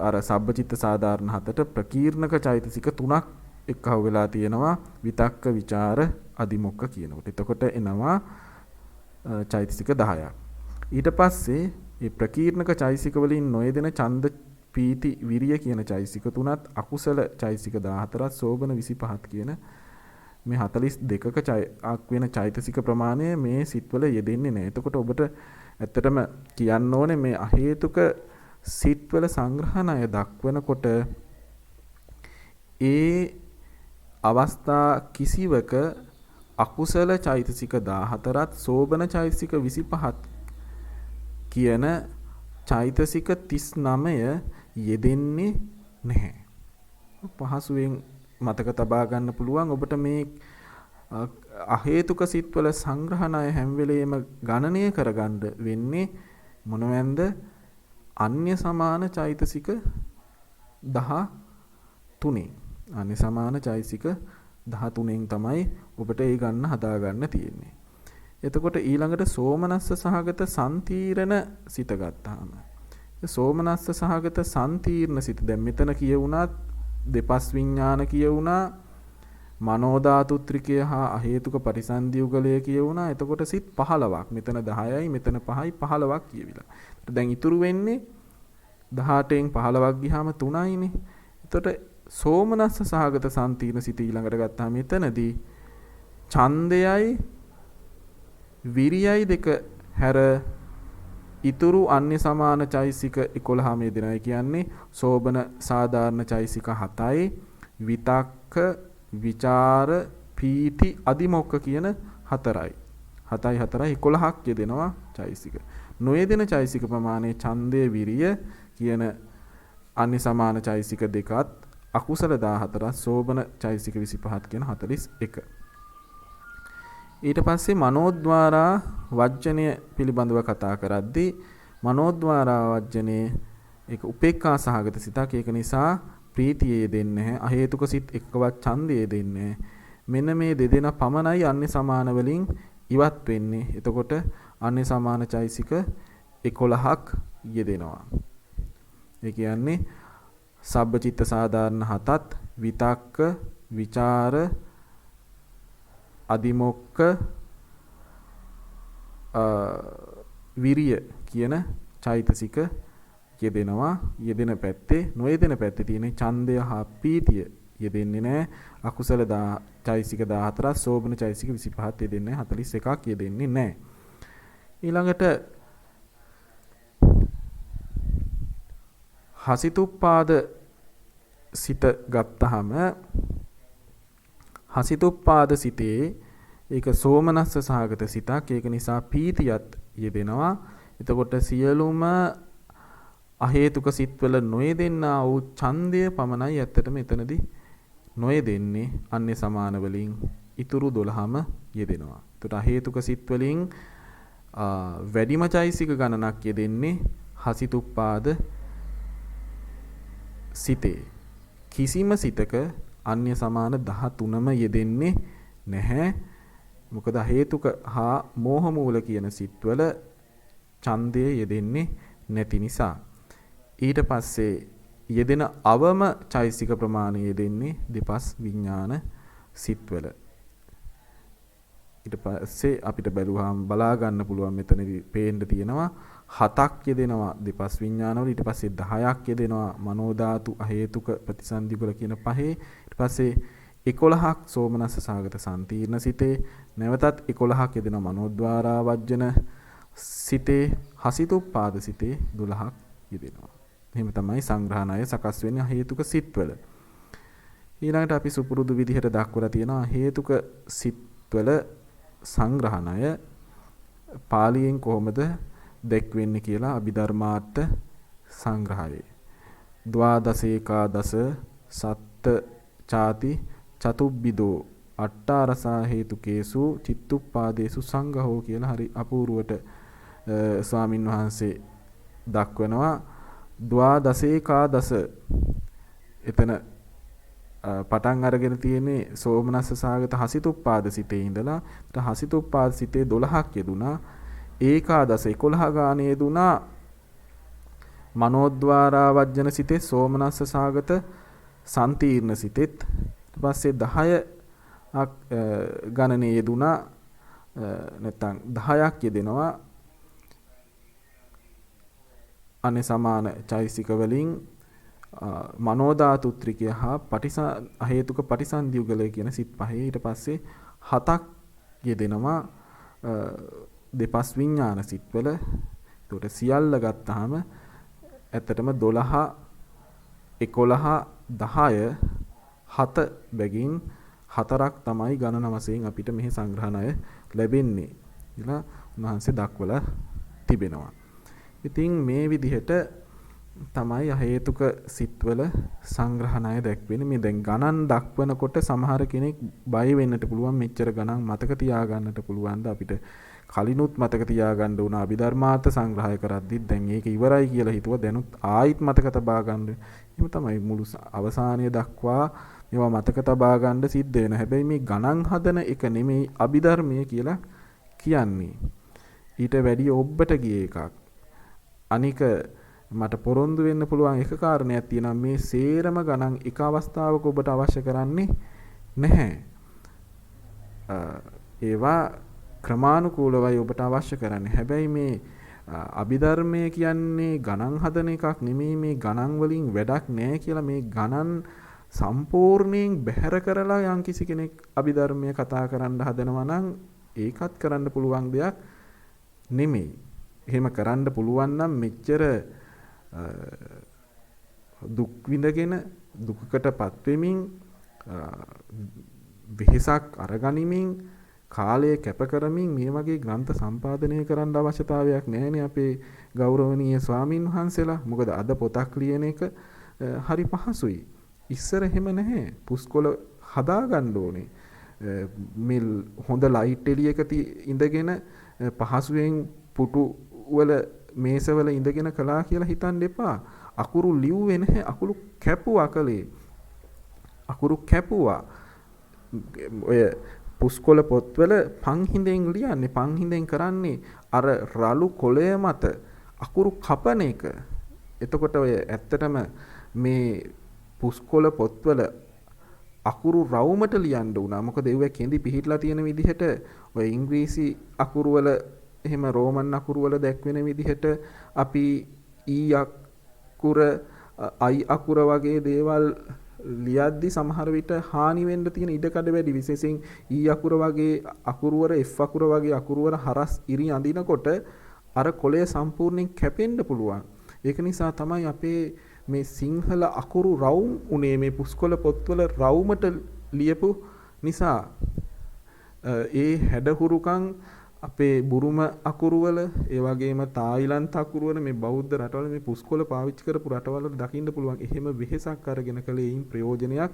[SPEAKER 2] අර සබ්බචිත්ත සාධාරණ 7ට ප්‍රකීර්ණක චෛතසික 3ක් එක්කහු වෙලා තියෙනවා විතක්ක විචාර අදිමොක්ක කියනකොට. එතකොට එනවා චෛතසික 10ක්. ඊට පස්සේ මේ ප්‍රකීර්ණක චෛතසික වලින් නොයෙදෙන ඡන්ද පීති විරිය කියන චෛතසික 3ත් අකුසල චෛතසික 14ත් සෝබන 25ත් කියන මේ 42ක වෙන චෛතසික ප්‍රමාණය මේ සිත්වල යෙදෙන්නේ නැහැ. එතකොට ඔබට ඇත්තටම කියන්න ඕනේ මේ අහේතුක සිත්වල සංග්‍රහණය දක්වනකොට ඒ අවස්ථා කිසිවක අකුසල චෛතසික 14ත් සෝබන චෛතසික 25ත් කියන චෛතසික 39 යෙදෙන්නේ නැහැ. පහසුවෙන් මතක තබා ගන්න පුළුවන් ඔබට මේ අහේතුක සිත්වල සංග්‍රහණය හැම වෙලේම ගණනය කරගන්න වෙන්නේ මොනවැන්ද? අන්‍ය සමාන චෛතසික 13. අන්‍ය සමාන චෛතසික 13න් තමයි ඔබට ඒ ගන්න හදා ගන්න තියෙන්නේ. එතකොට ඊළඟට සෝමනස්ස සහගත සම්තීරණ සිත ගත්තාම සෝමනස්ස සහගත සම්තීර්ණ සිත දැන් මෙතන කියුණා දෙපස් විඥාන කියුණා මනෝ ධාතු ත්‍රිකය හා අහේතුක පරිසන්ධි යුගලය කියුණා. එතකොට සිත් 15ක් මෙතන 10යි මෙතන 5යි 15ක් කියවිලා. දැන් ඉතුරු වෙන්නේ 18න් 15ක් ගියාම 3යිනේ. එතකොට සෝමනස්ස සහගත සම්තීර්ණ සිත ඊළඟට ගත්තාම මෙතනදී ඡන්දයයි විරියයි දෙක හැර ඉතුරු අන්‍ය සමාන චෛසික 11ම යෙදෙනවා. කියන්නේ සෝබන සාධාරණ චෛසික 7යි විතක්ක විචාර පීති අදිමොක්ක කියන 4යි. 7යි 4යි 11ක් යෙදෙනවා චෛසික. නොයෙදෙන චෛසික ප්‍රමාණය ඡන්දය විරිය කියන අන්‍ය සමාන චෛසික දෙකත් අකුසල 14ත් සෝබන චෛසික 25ත් කියන 41. ඊට පස්සේ මනෝද්වාරා වජ්ජනය පිළිබඳව කතා කරද්දී මනෝද්වාරා වජ්ජනේ ඒක උපේක්ඛා සහගත සිතක්. ඒක නිසා ප්‍රීතියේ දෙන්නේ නැහැ. අහේතුක සිත් එක්කවත් ඡන්දයේ දෙන්නේ නැහැ. මෙන්න මේ දෙදෙනා පමණයි අන්‍ය සමාන වලින් ඉවත් වෙන්නේ. එතකොට අන්‍ය සමාන චෛසික 11ක් යෙදෙනවා. ඒ කියන්නේ සබ්බචිත්ත සාධාරණ 7ත් විතක්ක විචාර අදිමොක්ක විරිය කියන චෛතසික යෙදෙනවා. යෙදෙන පැත්තේ නොයෙදෙන පැත්තේ තියෙන ඡන්දය හා පීතිය යෙදෙන්නේ නැහැ. අකුසල චෛතසික 14ත් සෝබන චෛතසික 25ත් යෙදෙන්නේ 41ක් යෙදෙන්නේ නැහැ. ඊළඟට හසිතුප්පාද සිත ගත්තහම හසිතුප්පාද සිතේ ඒක සෝමනස්ස සහගත සිතක්. ඒක නිසා පීතියත් යෙදෙනවා. එතකොට සියලුම අහේතුක සිත්වල නොයෙදෙන්නා වූ ඡන්දය පමණයි ඇත්තට මෙතනදී නොයෙදෙන්නේ. අන්‍ය සමාන වලින් ඉතුරු 12ම යෙදෙනවා. එතකොට අහේතුක සිත් වලින් වැඩිම චෛසික ගණනක් යෙදෙන්නේ හසිතුප්පාද සිතේ කිසිම සිතක අන්‍ය සමාන 13ම යෙදෙන්නේ නැහැ. මොකද හේතුක හා මෝහ මූල කියන සිත්වල ඡන්දය යෙදෙන්නේ නැති නිසා. ඊට පස්සේ යෙදෙන අවම චෛසික ප්‍රමාණය යෙදෙන්නේ දෙපස් විඥාන සිත්වල. ඊට පස්සේ අපිට බලා ගන්න පුළුවන් මෙතනදී පේන්න තියෙනවා 7ක් යෙදෙනවා දෙපස් විඥානවල. ඊට පස්සේ 10ක් යෙදෙනවා මනෝ ධාතු අහේතුක ප්‍රතිසන්දි වල කියන පහේ. ඊට පස්සේ 11ක් සෝමනස්ස සාගත සම්තිර්ණ සිතේ. නැවතත් 11ක් යෙදෙනවා මනෝද්වාරා වජ්ජන සිතේ. හසිතුප්පාද සිතේ 12ක් යෙදෙනවා. එහෙම තමයි සංග්‍රහණය සකස් වෙන්නේ හේතුක සිත්වල. ඊළඟට අපි සුපුරුදු විදිහට දක්වලා තියෙනවා හේතුක සිත්වල සංග්‍රහණය පාලියෙන් කොහොමද දැක්වෙන්නේ කියලා අභිධර්මාර්ථ සංග්‍රහයේ. ද්වාදසේකාදස සත්ත ചാති චතුබ්බිදෝ අට්ඨාරසා හේතුකේසු චිත්තුප්පාදේසු සංඝහෝ කියලා හරි අපූර්වට ස්වාමින් වහන්සේ දක්වනවා. ද්වාදසේකාදස එතන පටන් අරගෙන තියෙන්නේ සෝමනස්ස සාගත හසිතුප්පාද සිතේ ඉඳලා හසිතුප්පාද සිතේ 12ක් යෙදුනා. ඒකාදස 11 ගානේ යෙදුනා මනෝද්වාරා වජ්ජන සිතේ සෝමනස්ස සාගත සම්තිර්ණ සිතෙත්. ඊට පස්සේ 10ක් ගණනේ යෙදුනා නැත්නම් 10ක් යෙදෙනවා අනේ සමාන චෛසික වලින් මනෝ ධාතු ත්‍රිකය හා හේතුක පටිසන්ධියුගලය කියන සිත් පහේ. ඊට පස්සේ 7ක් යෙදෙනවා දෙපස් විඥාන සිත්වල. ඒකට සියල්ල ගත්තාම ඇත්තටම 12 11 10 7 බැගින් 4ක් තමයි ගණන වශයෙන් අපිට මෙහි සංග්‍රහණය ලැබෙන්නේ කියලා උන්වහන්සේ දක්වලා තිබෙනවා. ඉතින් මේ විදිහට තමයි හේතුක සිත්වල සංග්‍රහණය දැක්වෙන්නේ. මේ දැන් ගණන් දක්වනකොට සමහර කෙනෙක් බය වෙන්නට පුළුවන්. මෙච්චර ගණන් මතක තියාගන්නට පුළුවන්ද අපිට? කලිනුත් මතක තියාගන්න උන අභිධර්මාර්ථ සංග්‍රහය කරද්දි දැන් ඒක ඉවරයි කියලා හිතුවා. දැනුත් ආයිත් මතක තබා ගන්න. එහෙම තමයි මුළු අවසානයේ දක්වා මේවා මතක තබා ගන්න සිද්ධ වෙනවා. හැබැයි මේ ගණන් හදන එක නෙමෙයි අභිධර්මය කියලා කියන්නේ. ඊට වැඩි ඔබට ගිය එකක්. අනික මට පොරොන්දු වෙන්න පුළුවන් එක කාරණයක් තියෙනවා. මේ සේරම ගණන් එක අවස්ථාවක ඔබට අවශ්‍ය කරන්නේ නැහැ. ඒවා ක්‍රමානුකූලවයි ඔබට අවශ්‍ය කරන්නේ. හැබැයි මේ අභිධර්මය කියන්නේ ගණන් හදන එකක් නෙමෙයි. මේ ගණන් වලින් වැඩක් නැහැ කියලා මේ ගණන් සම්පූර්ණයෙන් බැහැර කරලා යම්කිසි කෙනෙක් අභිධර්මය කතා කරන්න හදනවා නම් ඒකත් කරන්න පුළුවන් දෙයක් නෙමෙයි. එහෙම කරන්න පුළුවන් නම් මෙච්චර දුක් විඳගෙන දුකකටපත් වෙමින් වෙහසක් අරගනිමින් කාලය කැප කරමින් මේ වගේ ග්‍රන්ථ සම්පාදනය කරන්න අවශ්‍යතාවයක් නැහැනේ අපේ ගෞරවනීය ස්වාමින් වහන්සේලා. මොකද අද පොතක් ලියන එක හරි පහසුයි. ඉස්සර එහෙම නැහැ. පුස්කොළ හදා ගන්න ඕනේ. මේ හොඳ ලයිට් එළියක ඉඳගෙන පහසුවෙන් පුටු වල මේසවල ඉඳගෙන කළා කියලා හිතන්න එපා. අකුරු ලිව්වේ නැහැ. අකුරු කැපුවා කලේ. අකුරු කැපුවා. ඔය පුස්කොළ පොත්වල පන්හිඳෙන් ලියන්නේ. පන්හිඳෙන් කරන්නේ අර රළු කොළය මත අකුරු කපන එක. එතකොට ඔය ඇත්තටම මේ පුස්කොළ පොත්වල අකුරු රවුමට ලියන්න උනා. මොකද ඒව කෙඳි පිහිටලා තියෙන විදිහට ඔය ඉංග්‍රීසි අකුරු වල එහෙම රෝමන් අකුරු වල දැක්වෙන විදිහට අපි ඊ අකුර අයි අකුර වගේ දේවල් ලියද්දි සමහර විට හානි වෙන්න තියෙන ඉඩකඩ වැඩි. විශේෂයෙන් ඊ අකුර වගේ අකුරු වල F අකුර වගේ අකුරු වල හරස් ඉරි අඳිනකොට අර කොළය සම්පූර්ණයෙන් කැපෙන්න පුළුවන්. ඒක නිසා තමයි අපේ මේ සිංහල අකුරු රවුම් උනේ මේ පුස්කොළ පොත්වල රවුමට ලියපු නිසා. ඒ හැඩහුරුකම් අපේ බුරුම අකුරු වල ඒ වගේම තායිලන්ත අකුරු වල මේ බෞද්ධ රටවල මේ පුස්කොළ පාවිච්චි කරපු රටවල දකින්න පුළුවන්. එහෙම වෙහෙසක් අරගෙන කලේයින් ප්‍රයෝජනයක්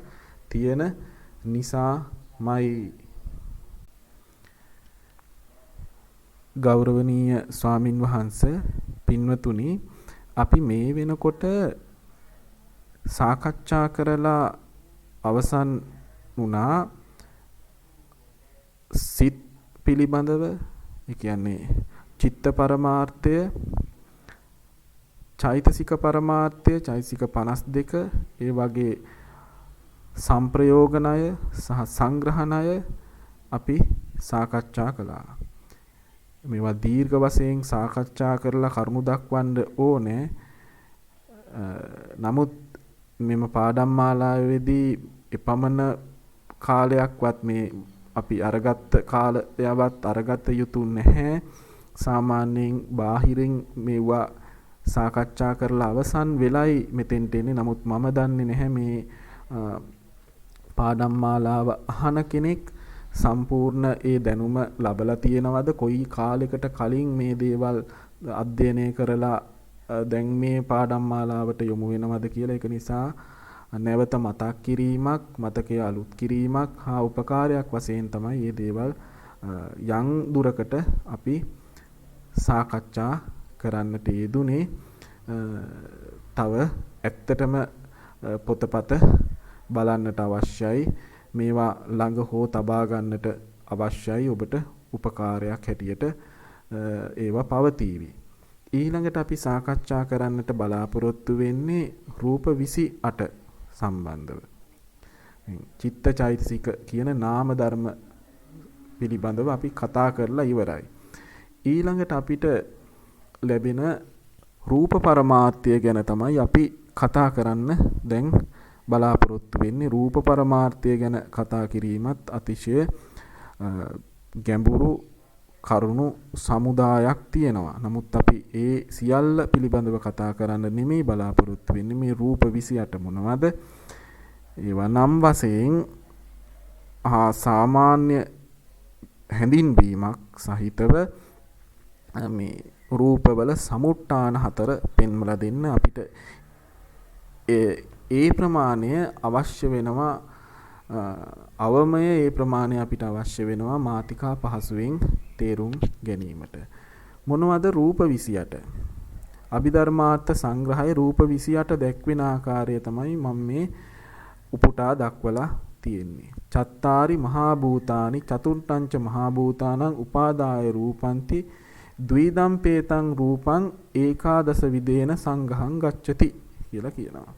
[SPEAKER 2] තියෙන නිසාමයි. ගෞරවනීය ස්වාමින් වහන්සේ පින්වතුනි, අපි මේ වෙනකොට සාකච්ඡා කරලා අවසන් වුණා සිත් පිළිබඳව. ඒ කියන්නේ චිත්ත පරමාර්ථය, චෛතසික පරමාර්ථය, චෛතසික 52, ඒ වගේ සංප්‍රයෝගණය සහ සංග්‍රහණය අපි සාකච්ඡා කළා. මේවා දීර්ඝ වශයෙන් සාකච්ඡා කරලා කරුණු දක්වන්න ඕනේ. නමුත් මෙම පාඩම් මාලාවේදී එපමණ කාලයක්වත් මේ අපි අරගත්ත කාලයවත් අරගත යුතු නැහැ. සාමාන්‍යයෙන් බාහිරින් මේවා සාකච්ඡා කරලා අවසන් වෙලයි මෙතෙන්ට එන්නේ. නමුත් මම දන්නේ නැහැ මේ පාඩම් මාලාව අහන කෙනෙක් සම්පූර්ණ ඒ දැනුම ලබලා තියෙනවද, කොයි කාලයකට කලින් මේ දේවල් අධ්‍යයනය කරලා දැන් මේ පාඩම් මාලාවට යොමු වෙනවද කියලා. ඒක නිසා නැවත මතක් කිරීමක්, මතකය අලුත් කිරීමක් හා උපකාරයක් වශයෙන් තමයි මේ දේවල් යම් දුරකට අපි සාකච්ඡා කරන්නට යෙදුනේ. තව ඇත්තටම පොතපත බලන්නට අවශ්‍යයි. මේවා ළඟ හෝ තබා ගන්නට අවශ්‍යයි. ඔබට උපකාරයක් හැටියට ඒවා පවතීවි. ඊළඟට අපි සාකච්ඡා කරන්නට බලාපොරොත්තු වෙන්නේ රූප 28 සම්බන්ධව. චිත්ත චෛතසික කියන නාම ධර්ම පිළිබඳව අපි කතා කරලා ඉවරයි. ඊළඟට අපිට ලැබෙන රූප පරමාර්ථය ගැන තමයි අපි කතා කරන්න දැන් බලාපොරොත්තු වෙන්නේ. රූප පරමාර්ථය ගැන කතා කිරීමත් අතිශය ගැඹුරු කරුණු සමුදායක් තියෙනවා. නමුත් අපි ඒ සියල්ල පිළිබඳව කතා කරන්න නෙමෙයි බලාපොරොත්තු වෙන්නේ. මේ රූප 28 මොනවද? ඒවා නම් වශයෙන් සාමාන්‍ය හැඳින්වීමක් සහිතව මේ රූපවල සමුට්ටාන 4 පෙන්වලා දෙන්න අපිට ඒ ප්‍රමාණය අවශ්‍ය වෙනවා. අවමය ඒ ප්‍රමාණය අපිට අවශ්‍ය වෙනවා මාතිකා පහසුවෙන් තේරුම් ගැනීමට. මොනවද රූප 28? අභිධර්මාර්ථ සංග්‍රහයේ රූප 28 දැක්වෙන ආකාරය තමයි මම මේ උපුටා දක්වලා තියෙන්නේ. චත්තාරි මහා භූතානි චතුර්ථංච මහා භූතානං උපාදාය රූපಂತಿ ද්විදම් පේතං රූපං ඒකාදස විදේන සංඝං ගච්ඡති කියලා කියනවා.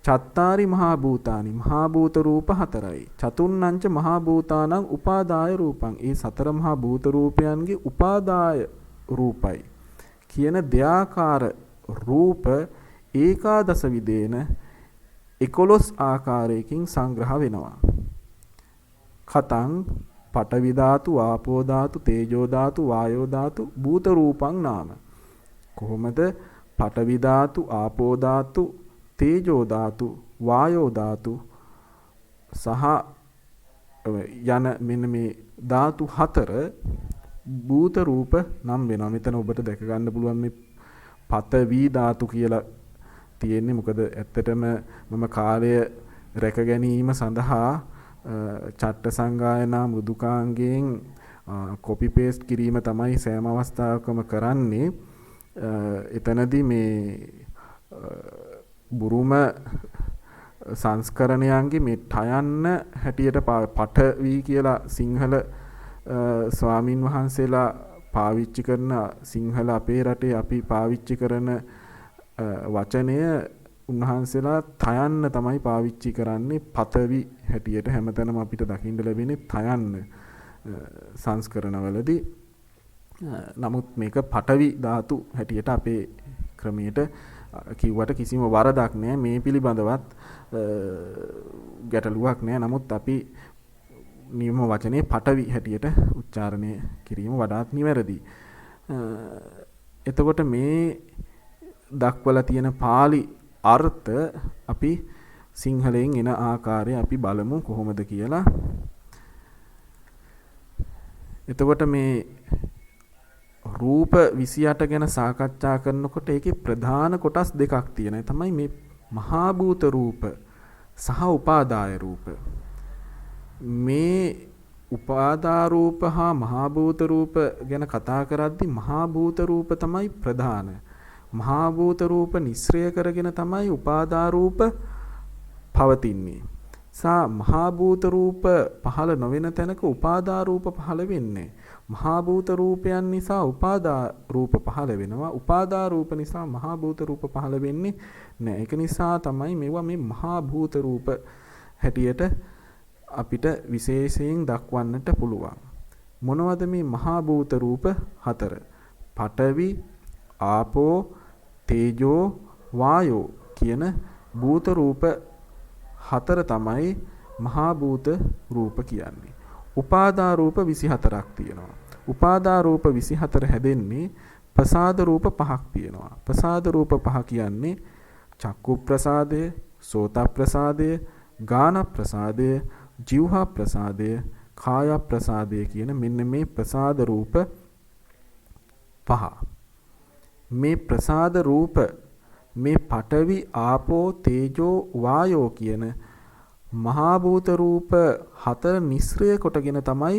[SPEAKER 2] චත්තාරි මහා භූතානි මහා භූත රූප 4යි. චතුර්ණංච මහා භූතානං උපාදාය රූපං. ඒ සතර මහා භූත රූපයන්ගේ උපාදාය රූපයි කියන දෙආකාර රූප ඒකාදස විදේන 11 ආකාරයකින් සංග්‍රහ වෙනවා. කතං පඨවි ධාතු, ආපෝ ධාතු, තේජෝ ධාතු, වායෝ ධාතු, භූත රූපං නාම. කොහොමද පඨවි ධාතු, ආපෝ ධාතු, තේජෝ ධාතු, වායෝ ධාතු සහ යන මෙන්න මේ ධාතු 4 භූත රූප නම් වෙනවා. මෙතන ඔබට දැක ගන්න පුළුවන් මේ පඨවි ධාතු කියලා තියෙන්නේ. මොකද ඇත්තටම මම කාලය රැක ගැනීම සඳහා චට්ට සංගායනා මෘදුකාංගයෙන් කොපි පේස්ට් කිරීම තමයි සෑම අවස්ථාවකම කරන්නේ. එතනදී මේ බුරුම සංස්කරණයන්ගේ මේ ඨයන්න හැටියට පඨවි කියලා සිංහල ස්වාමින් වහන්සේලා පාවිච්චි කරන, සිංහල අපේ රටේ අපි පාවිච්චි කරන වචනය උන්වහන්සේලා ඨයන්න තමයි පාවිච්චි කරන්නේ. පඨවි හැටියට හැමතැනම අපිට දකින්න ලැබෙන්නේ ඨයන්න සංස්කරණවලදී. නමුත් මේක පඨවි ධාතු හැටියට අපේ ක්‍රමයට කිව්වට කිසිම වරදක් නෑ. මේ පිළිබඳවත් ගැටලුවක් නෑ. නමුත් අපි නියම වචනේ පඨවි හැටියට උච්චාරණය කිරීම වඩාත් නිවැරදි. එතකොට මේ දක්වලා තියෙන පාලි අර්ථ අපි සිංහලයෙන් එන ආකාරය අපි බලමු කොහොමද කියලා. එතකොට මේ රූප 28 ගැන සාකච්ඡා කරනකොට ඒකේ ප්‍රධාන කොටස් දෙකක් තියෙනවා. තමයි මේ මහා භූත රූප සහ උපාදාය රූප. මේ උපාදා රූප හා මහා භූත රූප ගැන කතා කරද්දී මහා භූත රූප තමයි ප්‍රධාන.
[SPEAKER 1] මහා භූත රූප නිස්සය කරගෙන තමයි උපාදා රූප පවතින්නේ. සා මහා භූත රූප පහළ නොවන තැනක උපාදා රූප පහළ වෙන්නේ. මහා භූත රූපයන් නිසා උපාදා රූප පහළ වෙනවා. උපාදා රූප නිසා මහා භූත රූප පහළ වෙන්නේ නැහැ. ඒක නිසා තමයි මේවා මේ මහා භූත රූප හැටියට අපිට විශේෂයෙන් දක්වන්නට පුළුවන්. මොනවද මේ මහා භූත රූප හතර? පඨවි, ආපෝ, තේජෝ, වායෝ කියන භූත රූප හතර තමයි මහා භූත රූප කියන්නේ. උපාදා රූප 24ක් තියෙනවා. උපාදා රූප 24 හැදෙන්නේ ප්‍රසාද රූප 5ක් තියෙනවා. ප්‍රසාද රූප 5 කියන්නේ චක්කු ප්‍රසාදය, සෝත ප්‍රසාදය, ගාන ප්‍රසාදය, જીවහා ප්‍රසාදය, කාය ප්‍රසාදය කියන මෙන්න මේ ප්‍රසාද රූප 5. මේ ප්‍රසාද රූප මේ පඨවි, ආපෝ, තේජෝ, වායෝ කියන මහා භූත රූප හතර නිස්සය කොටගෙන තමයි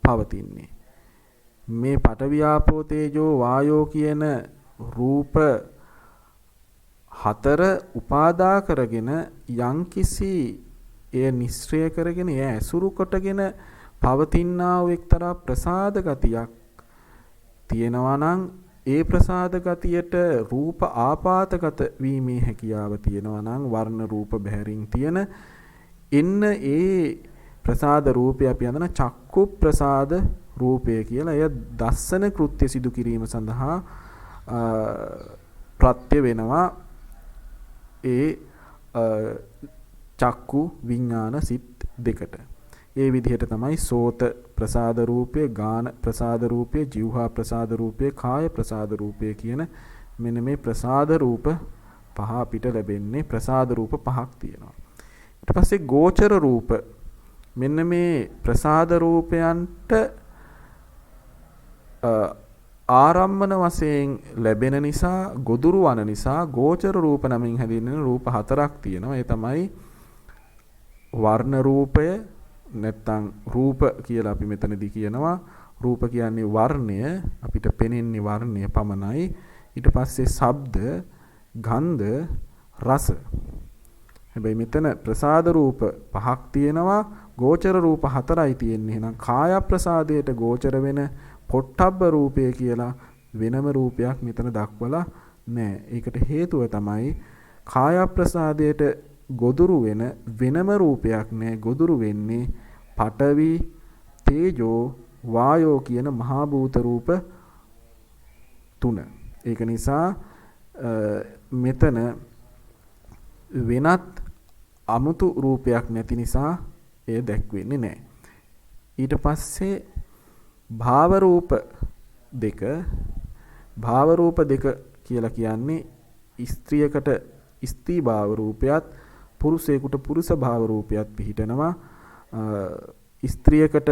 [SPEAKER 1] පවතින්නේ. මේ පඨවි, ආපෝ, තේජෝ, වායෝ කියන රූප හතර උපාදා කරගෙන යම්කිසි එය නිස්සය කරගෙන එය ඇසුරු කොටගෙන පවතිනා වූ එක්තරා ප්‍රසාද ගතියක් තියෙනවා නම් ඒ ප්‍රසාද ගතියට රූප ආපාතගත වීමේ හැකියාව තියෙනවා නම් වර්ණ රූප බැහැරින් තියෙන එන්න ඒ ප්‍රසාද රූපය අපි හඳුනන චක්කු ප්‍රසාද රූපය කියලා. එය දස්සන කෘත්‍ය සිදු කිරීම සඳහා ප්‍රත්‍ය වෙනවා ඒ චක්කු විඥාන සිත් දෙකට. ඒ විදිහට තමයි සෝත ප්‍රසාද රූපය, ගාන ප්‍රසාද රූපය, જીවහා ප්‍රසාද රූපය, කාය ප්‍රසාද රූපය කියන මෙන්න මේ ප්‍රසාද රූප පහ අපිට ලැබෙන්නේ. ප්‍රසාද රූප පහක් තියෙනවා. ඊට පස්සේ ගෝචර රූප. මෙන්න මේ ප්‍රසාද රූපයන්ට ආරම්මන වශයෙන් ලැබෙන නිසා, ගොදුරු වන නිසා ගෝචර රූප නමින් හැදින්වෙන රූප හතරක් තියෙනවා. ඒ තමයි වර්ණ රූපය, නැත්තම් රූප කියලා අපි මෙතනදී කියනවා. රූප කියන්නේ වර්ණය, අපිට පෙනෙන්නේ වර්ණය පමණයි. ඊට පස්සේ ශබ්ද, ගන්ධ, රස. හැබැයි මෙතන ප්‍රසාද රූප පහක් තියෙනවා, ගෝචර රූප හතරයි තියෙන්නේ. එහෙනම් කාය ප්‍රසාදයට ගෝචර වෙන පොට්ටබ්බ රූපය කියලා වෙනම රූපයක් මෙතන දක්වලා නැහැ. ඒකට හේතුව තමයි කාය ප්‍රසාදයට ගොදුරු වෙන වෙනම රූපයක් නැහැ. ගොදුරු වෙන්නේ පඨවි, තේජෝ, වායෝ කියන මහා භූත රූප තුන. ඒක නිසා මෙතන වෙනත් අමුතු රූපයක් නැති නිසා එය දැක්වෙන්නේ නැහැ. ඊට පස්සේ භාව රූප දෙක කියලා කියන්නේ ස්ත්‍රියකට ස්ත්‍රී භාව රූපයත් පුරුෂයෙකුට පුරුෂ භාව රූපයත් පිහිටනවා. ස්ත්‍රියකට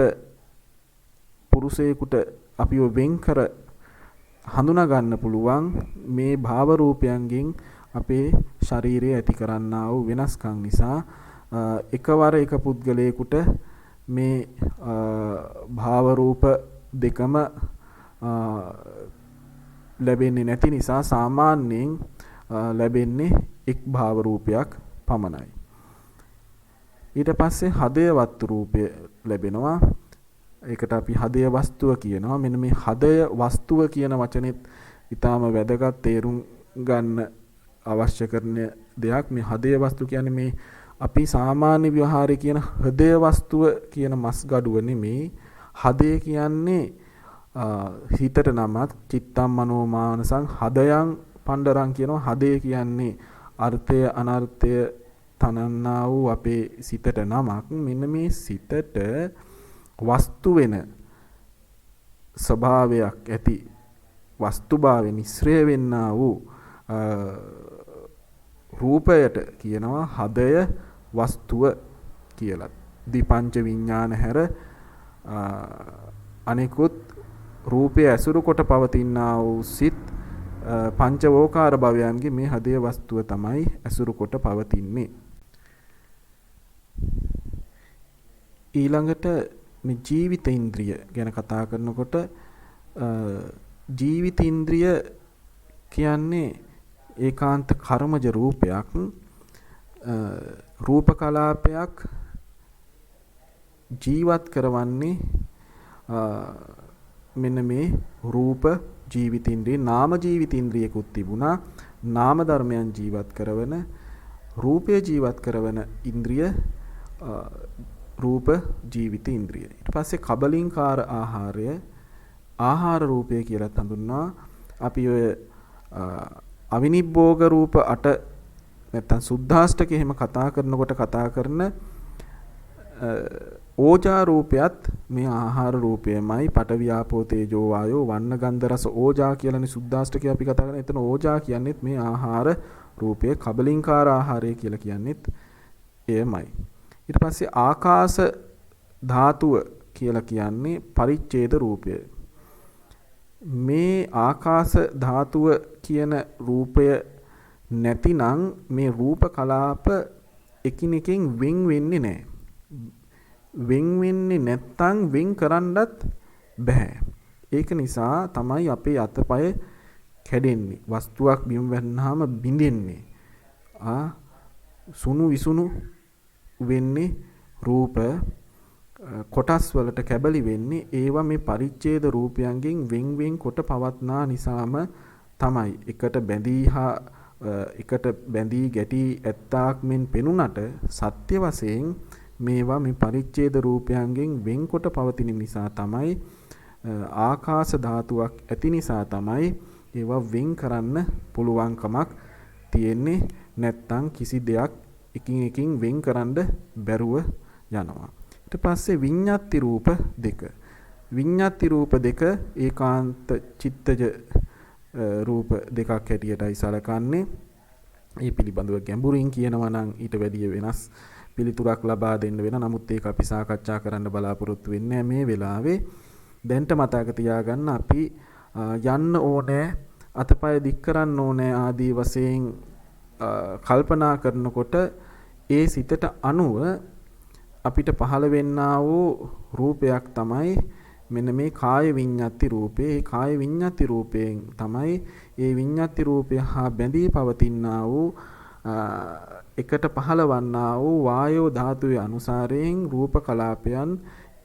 [SPEAKER 1] පුරුෂයෙකුට අපිව වෙන්කර හඳුනා ගන්න පුළුවන් මේ භාව රූපයන්ගෙන් අපේ ශරීරයේ ඇති කරන්නා වූ වෙනස්කම් නිසා. එකවර එක පුද්ගලයෙකුට මේ භාව රූප දෙකම ලැබෙන්නේ නැති නිසා සාමාන්‍යයෙන් ලැබෙන්නේ එක් භාව රූපයක් පමණයි. ඊට පස්සේ හදය වස්තු රූපය ලැබෙනවා. ඒකට අපි හදය වස්තුව කියනවා. මෙන්න මේ හදය වස්තුව කියන වචනේත් ඊටාම වැදගත් තේරුම් ගන්න අවශ්‍ය කරන දෙයක්. මේ හදය වස්තු කියන්නේ මේ අපි සාමාන්‍ය ව්‍යවහාරයේ කියන හදය වස්තුව කියන මස් ගඩුව නෙමේ. හදය කියන්නේ හිතට නමත් චිත්තම් මනෝ මානසං හදයන් පණ්ඩරං කියනවා. හදය කියන්නේ අර්ථය අනර්ථය තනන්නා වූ අපේ සිතට නමක්. මෙන්න මේ සිතට වස්තු වෙන ස්වභාවයක් ඇති වස්තුභාවය නිස්සය වෙන්නා වූ රූපයට කියනවා හදය වස්තුව කියලා. දීපංච විඥාන හැර අනිකුත් රූපය ඇසුරු කොට පවතිනා වූ සිත් පංචවෝකාර භවයන්ගේ මේ හදය වස්තුව තමයි ඇසුරු කොට පවතින්නේ. ඊළඟට මේ ජීවිත ඉන්ද්‍රිය ගැන කතා කරනකොට ජීවිත ඉන්ද්‍රිය
[SPEAKER 2] කියන්නේ ඒකාන්ත කර්මජ රූපයක්. රූප කලාපයක් ජීවත් කරවන්නේ මෙන්න මේ රූප ජීවිතින්ද්‍රිය නාම ජීවිතින්ද්‍රියකුත් තිබුණා. නාම ධර්මයන් ජීවත් කරවන රූපය ජීවත් කරවන ඉන්ද්‍රිය රූප ජීවිත ඉන්ද්‍රිය. ඊට පස්සේ කබලින්කාර ආහාරය ආහාර රූපය කියලා හඳුන්වනවා. අපි ඔය අවිනිබ්බෝග රූප 8 නැත්තම් සුද්ධාෂ්ටක එහෙම කතා කරනකොට කතා කරන ඕජා රූපයත් මේ ආහාර රූපයමයි. පඨවි ආපෝ තේජෝ වායෝ වන්න ගන්ධ රස ඕජා කියලානේ සුද්ධාෂ්ටකය අපි කතා කරන්නේ. එතන ඕජා කියන්නේත් මේ ආහාර රූපය. කබලින්කාර ආහාරය කියලා කියන්නේත් එයමයි. ඊට පස්සේ ආකාශ ධාතුව කියලා කියන්නේ පරිච්ඡේද රූපය. මේ ආකාශ ධාතුව කියන රූපය නැතිනම් මේ රූප කලාප එකිනෙකින් වෙන් වෙන්නේ නැහැ. වෙන් වෙන්නේ නැත්තම් වෙන් කරන්නත් බෑ. ඒක නිසා තමයි අපේ අතපය කැඩෙන්නේ. වස්තුවක් බිම් වැන්නාම බිඳෙන්නේ. සුණු විසුණු වෙන්නේ රූප කොටස් වලට කැබලි වෙන්නේ. ඒවා මේ පරිච්ඡේද රූපයන්ගෙන් වෙන් වෙන් කොට පවත්නා නිසාම තමයි. එකට බැඳී ගැටි ඇත්තාක් මෙන් පෙනුනට සත්‍ය වශයෙන් මේවා මේ පරිච්ඡේද රූපයන්ගෙන් වෙන්කොට පවතින නිසා තමයි ආකාශ ධාතුවක් ඇති නිසා තමයි ඒවා වෙන් කරන්න පුළුවන්කමක් තියෙන්නේ. නැත්තම් කිසි දෙයක් එකින් වෙන් කරන්න බැරුව යනවා. ඊට පස්සේ විඤ්ඤාති රූප දෙක. විඤ්ඤාති රූප දෙක ඒකාන්ත චිත්තජ රූප දෙකක් හැටියටයි සැලකන්නේ. මේ පිළිබඳව ගැඹුරින් කියනවා නම් ඊට වැඩිය වෙනස් පිළිතුරක් ලබා දෙන්න වෙන. නමුත් ඒක අපි සාකච්ඡා කරන්න බලාපොරොත්තු වෙන්නේ මේ වෙලාවේ. දැන්ට මතක තියාගන්න අපි යන්න ඕනේ අතපය දික් කරන්න ඕනේ ආදී වශයෙන් කල්පනා කරනකොට ඒ සිතට අනුව අපිට පහළ වෙන්නා වූ රූපයක් තමයි මෙන්න මේ කාය විඤ්ඤාති රූපේ. ඒ කාය විඤ්ඤාති රූපයෙන් තමයි ඒ විඤ්ඤාති රූපය හා බැඳී පවතිනා වූ එකට පහළවන්නා වූ වායෝ ධාතුවේ අනුසාරයෙන් රූප කලාපයන්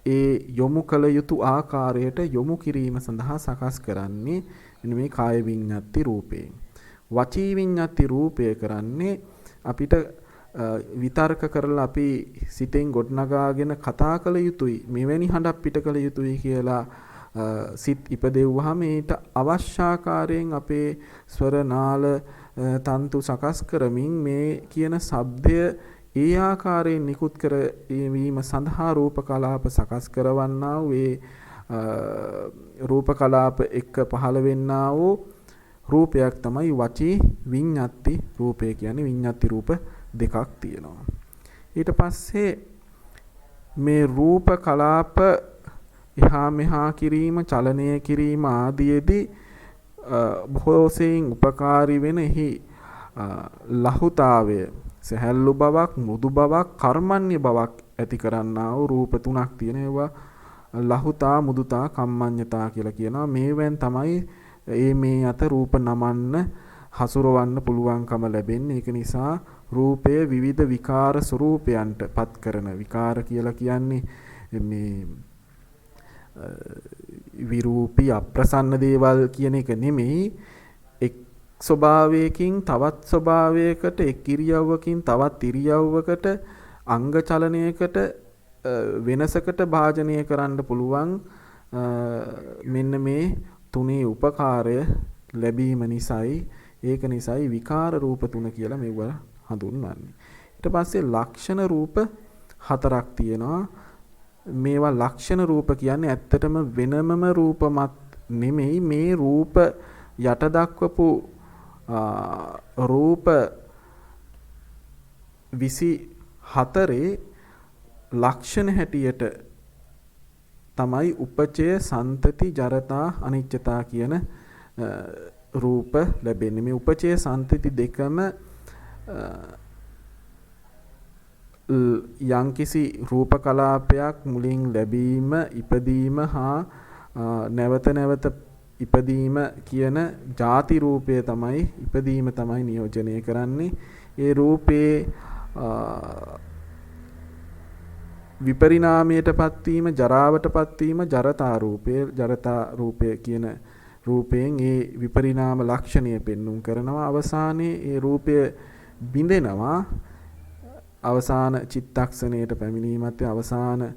[SPEAKER 2] ඒ යොමු කළ යුතු ආකාරයට යොමු කිරීම සඳහා සකස් කරන්නේ මෙන්න මේ කාය විඤ්ඤාති රූපේ. වචී විඤ්ඤාති රූපය කරන්නේ අපිට විතර්ක කරලා අපි සිතෙන් ගොඩනගාගෙන කතා කළ යුතුයි, මෙවැනි හඬක් පිට කළ යුතුයි කියලා සිත් ඉපදෙව්වහම ඊට අවශ්‍යාකාරයෙන් අපේ ස්වර නාල තන්තු සකස් කරමින් මේ කියන ශබ්දය ඒ ආකාරයෙන් නිකුත් කරවීම සඳහා රූප කලාප සකස් කරවන්නා වූ ඒ රූප කලාප එක්ක පහළ වෙන්නා වූ රූපයක් තමයි වචී විඤ්ඤාති රූපය කියන්නේ. විඤ්ඤාති රූප දෙකක් තියෙනවා. ඊට පස්සේ මේ රූප කලාප එහා මෙහා කිරීම, චලනය කිරීම ආදීදී බොහෝසෙයින් උපකාරී වෙන එහි ලහුතාවය, සැහැල්ලු බවක්, මෘදු බවක්, කර්මන්‍ය බවක් ඇති කරන්නා වූ රූප තුනක් තියෙනවා. ලහුතා, මුදුතා, කම්මඤ්ඤතා කියලා කියනවා. මේවෙන් තමයි මේ අත රූප නමන්න, හසුරවන්න පුළුවන්කම ලැබෙන්නේ. ඒක නිසා රූපය විවිධ විකාර ස්වરૂපයන්ට පත් කරන. විකාර කියලා කියන්නේ මේ විරූපී අප්‍රසන්න දේවල් කියන එක නෙමෙයි. එක් ස්වභාවයකින් තවත් ස්වභාවයකට, එක් ඉරියව්වකින් තවත් ඉරියව්වකට, අංග චලනයකට වෙනසකට භාජනය කරන්න පුළුවන්. මෙන්න මේ තුනේ උපකාරය ලැබීම නිසායි, ඒක නිසායි විකාර රූප තුන කියලා මෙව හඳුන්වන්නේ. ඊට පස්සේ ලක්ෂණ රූප 4ක් තියෙනවා. මේවා ලක්ෂණ රූප කියන්නේ ඇත්තටම වෙනමම රූපමත් නෙමෙයි. මේ රූප යට දක්වපු රූප 24 ලක්ෂණ හැටියට තමයි උපචය, සන්තති, ජරතා, අනිච්චතා කියන රූප ලැබෙන්නේ. මේ උපචය සන්තති දෙකම යම්කිසි රූප කලාපයක් මුලින් ලැබීම, ඉපදීම හා නැවත නැවත
[SPEAKER 1] ඉපදීම කියන ಜಾති රූපය තමයි ඉපදීම තමයි නියෝජනය කරන්නේ. ඒ රූපේ විපරිණාමයටපත් වීම, ජරාවටපත් වීම ජරතා රූපය කියන රූපයෙන් ඒ විපරිණාම ලක්ෂණය පෙන්눔 කරනවා. අවසානයේ ඒ රූපය බිඳෙනවා. අවසාන චිත්තක්ෂණයට පැමිණීමත් අවසාන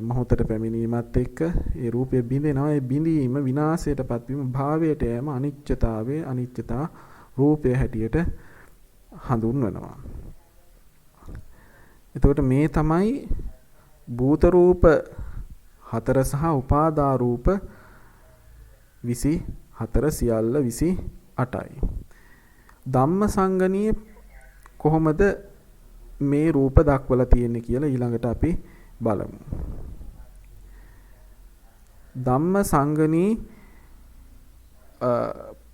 [SPEAKER 1] මොහොතට පැමිණීමත් එක්ක ඒ රූපය බිඳෙනවා. ඒ බිඳීම විනාශයටපත් වීම, භාවයට යෑම අනිත්‍යතා රූපය හැටියට හඳුන්වනවා. එතකොට මේ තමයි භූත රූප 4 සහ උපාදා රූප 24 සියල්ල 28යි. ධම්මසංගණියේ කොහොමද මේ රූප දක්වලා තියෙන්නේ කියලා ඊළඟට අපි බලමු. ධම්මසංගණී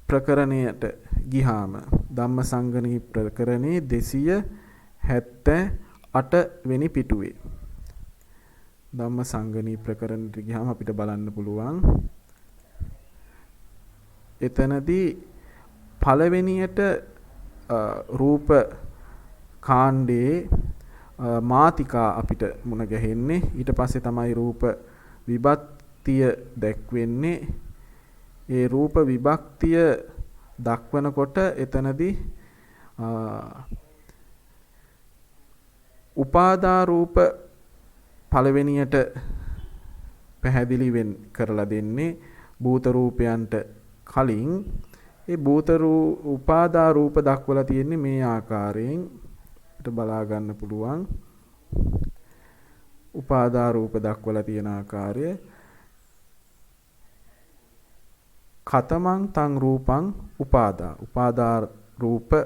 [SPEAKER 1] ප්‍රකරණයට ගිහාම ධම්මසංගණී ප්‍රකරණේ 278 වෙනි පිටුවේ ධම්මසංගණී ප්‍රකරණයට ගිහාම අපිට බලන්න පුළුවන්. එතනදී පළවෙනියට රූප කාණ්ඩේ මාතිකා අපිට මුණ ගැහෙන්නේ. ඊට පස්සේ තමයි රූප විභක්තිය දැක්වෙන්නේ. ඒ රූප විභක්තිය දක්වනකොට එතනදී උපාදා රූප පළවෙනියට පැහැදිලි කරලා දෙන්නේ භූත රූපයන්ට කලින්. ඒ උපාදා රූප දක්වලා තියෙන්නේ මේ ආකාරයෙන්. බලා ගන්න පුළුවන්. උපාදා රූප දක්වලා තියෙන ආකාරය. කතමං තං රූපං උපාදා රූපය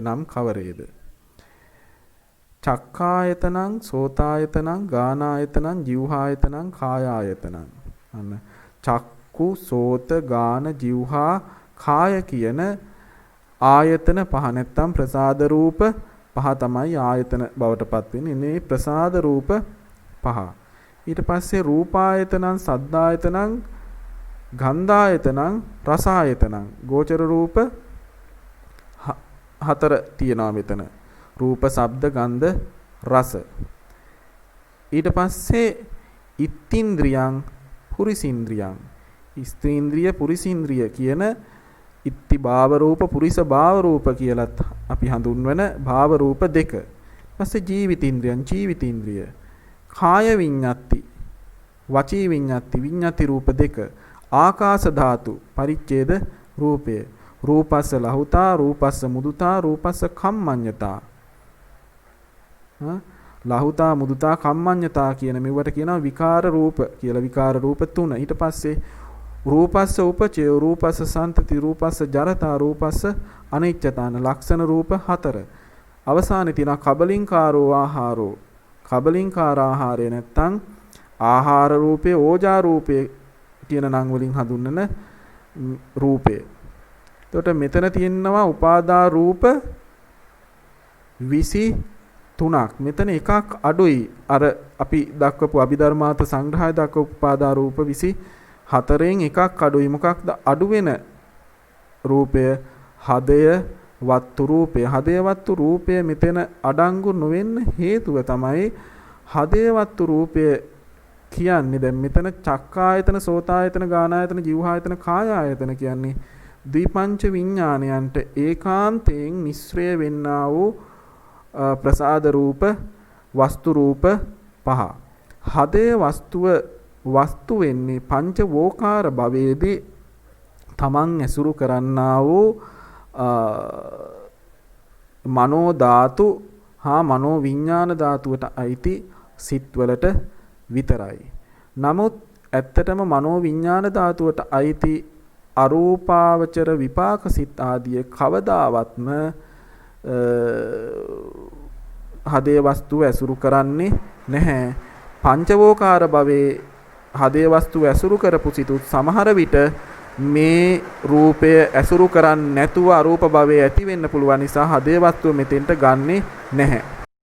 [SPEAKER 1] නම් කවරේද? චක්ඛායතනං සෝතායතනං ගානායතනං જીවහායතනං කායායතනං. අන්න චක්කු සෝත ගාන જીවහා කාය කියන ආයතන පහ නැත්තම් ප්‍රසාද රූප පහ තමයි ආයතන බවට පත් වෙන්නේ. මේ ප්‍රසාද රූප පහ. ඊට පස්සේ රූපායතනං සද්දායතනං ගන්ධායතනං රසායතනං ගෝචර රූප 4 තියෙනවා මෙතන. රූප, ශබ්ද, ගන්ධ, රස. ඊට පස්සේ ඉත්ත්‍ින්ද්‍රියං පුරිසින්ද්‍රියං. ස්ත්‍රීන්ද්‍රිය පුරිසින්ද්‍රිය කියන ඉත්ති භාව රූප, පුරිස භාව රූප කියලත් අපි හඳුන්වන භාව රූප දෙක. ඊපස්සේ ජීවිතේන්ද්‍රිය, කාය විඤ්ඤාති, වචී විඤ්ඤාති රූප දෙක. ආකාශ ධාතු පරිච්ඡේද රූපය. රූපස්ස ලහුතා, රූපස්ස මුදුතා, රූපස්ස කම්මඤ්ඤතා. ලහුතා, මුදුතා, කම්මඤ්ඤතා කියන මෙවට කියනවා විකාර රූප කියලා. විකාර රූප 3. ඊට පස්සේ රූපස්ස උපචය, රූපස්ස සන්තති, රූපස්ස ජරතා, රූපස්ස අනිච්චතාන ලක්ෂණ රූප 4. අවසානයේ තියෙනවා කබලින්කාරෝ ආහාරෝ. කබලින්කාර ආහාරය නැත්තම් ආහාර රූපේ, ඕජා රූපේ කියන නම් වලින් හඳුන්වන රූපය. එතකොට මෙතන තියෙනවා උපාදා රූප 23ක්. මෙතන එකක් අඩුයි. අර අපි දක්වපු අභිධර්මාර්ථ සංග්‍රහය දක්වපු උපාදා රූප 24න් එකක් අඩුයි. මොකක්ද අඩු වෙන රූපය? හදය වත්තු රූපය. හදය වත්තු රූපය මෙතන අඩංගු නොවෙන්න හේතුව තමයි හදය වත්තු රූපය කියන්නේ දැන් මෙතන චක්කායතන, සෝතායතන, ගානායතන, જીවහායතන, කායායතන කියන්නේ ද්විපංච විඥානයන්ට ඒකාන්තයෙන් මිශ්‍රය වෙන්නා වූ ප්‍රසාද රූප, වස්තු රූප 5. හදේ වස්තු වෙන්නේ පංච වෝකාර භවයේදී තමන් ඇසුරු කරන්නා වූ මනෝ ධාතු හා මනෝ විඥාන ධාතුවට අයිති සිත්වලට විතරයි. නමුත් ඇත්තටම මනෝ විඥාන ධාතුවට අයිති අරූපාවචර විපාක සිත් ආදී කවදාවත්ම හදේ වස්තුව ඇසුරු කරන්නේ නැහැ. පංචවෝකාර භවයේ හදේ වස්තුව ඇසුරු කරපු සිතුත් සමහර විට මේ රූපය ඇසුරු කරන්නේ නැතුව අරූප භවයේ ඇති වෙන්න පුළුවන් නිසා හදේ වස්තුව මෙතෙන්ට ගන්නෙ නැහැ.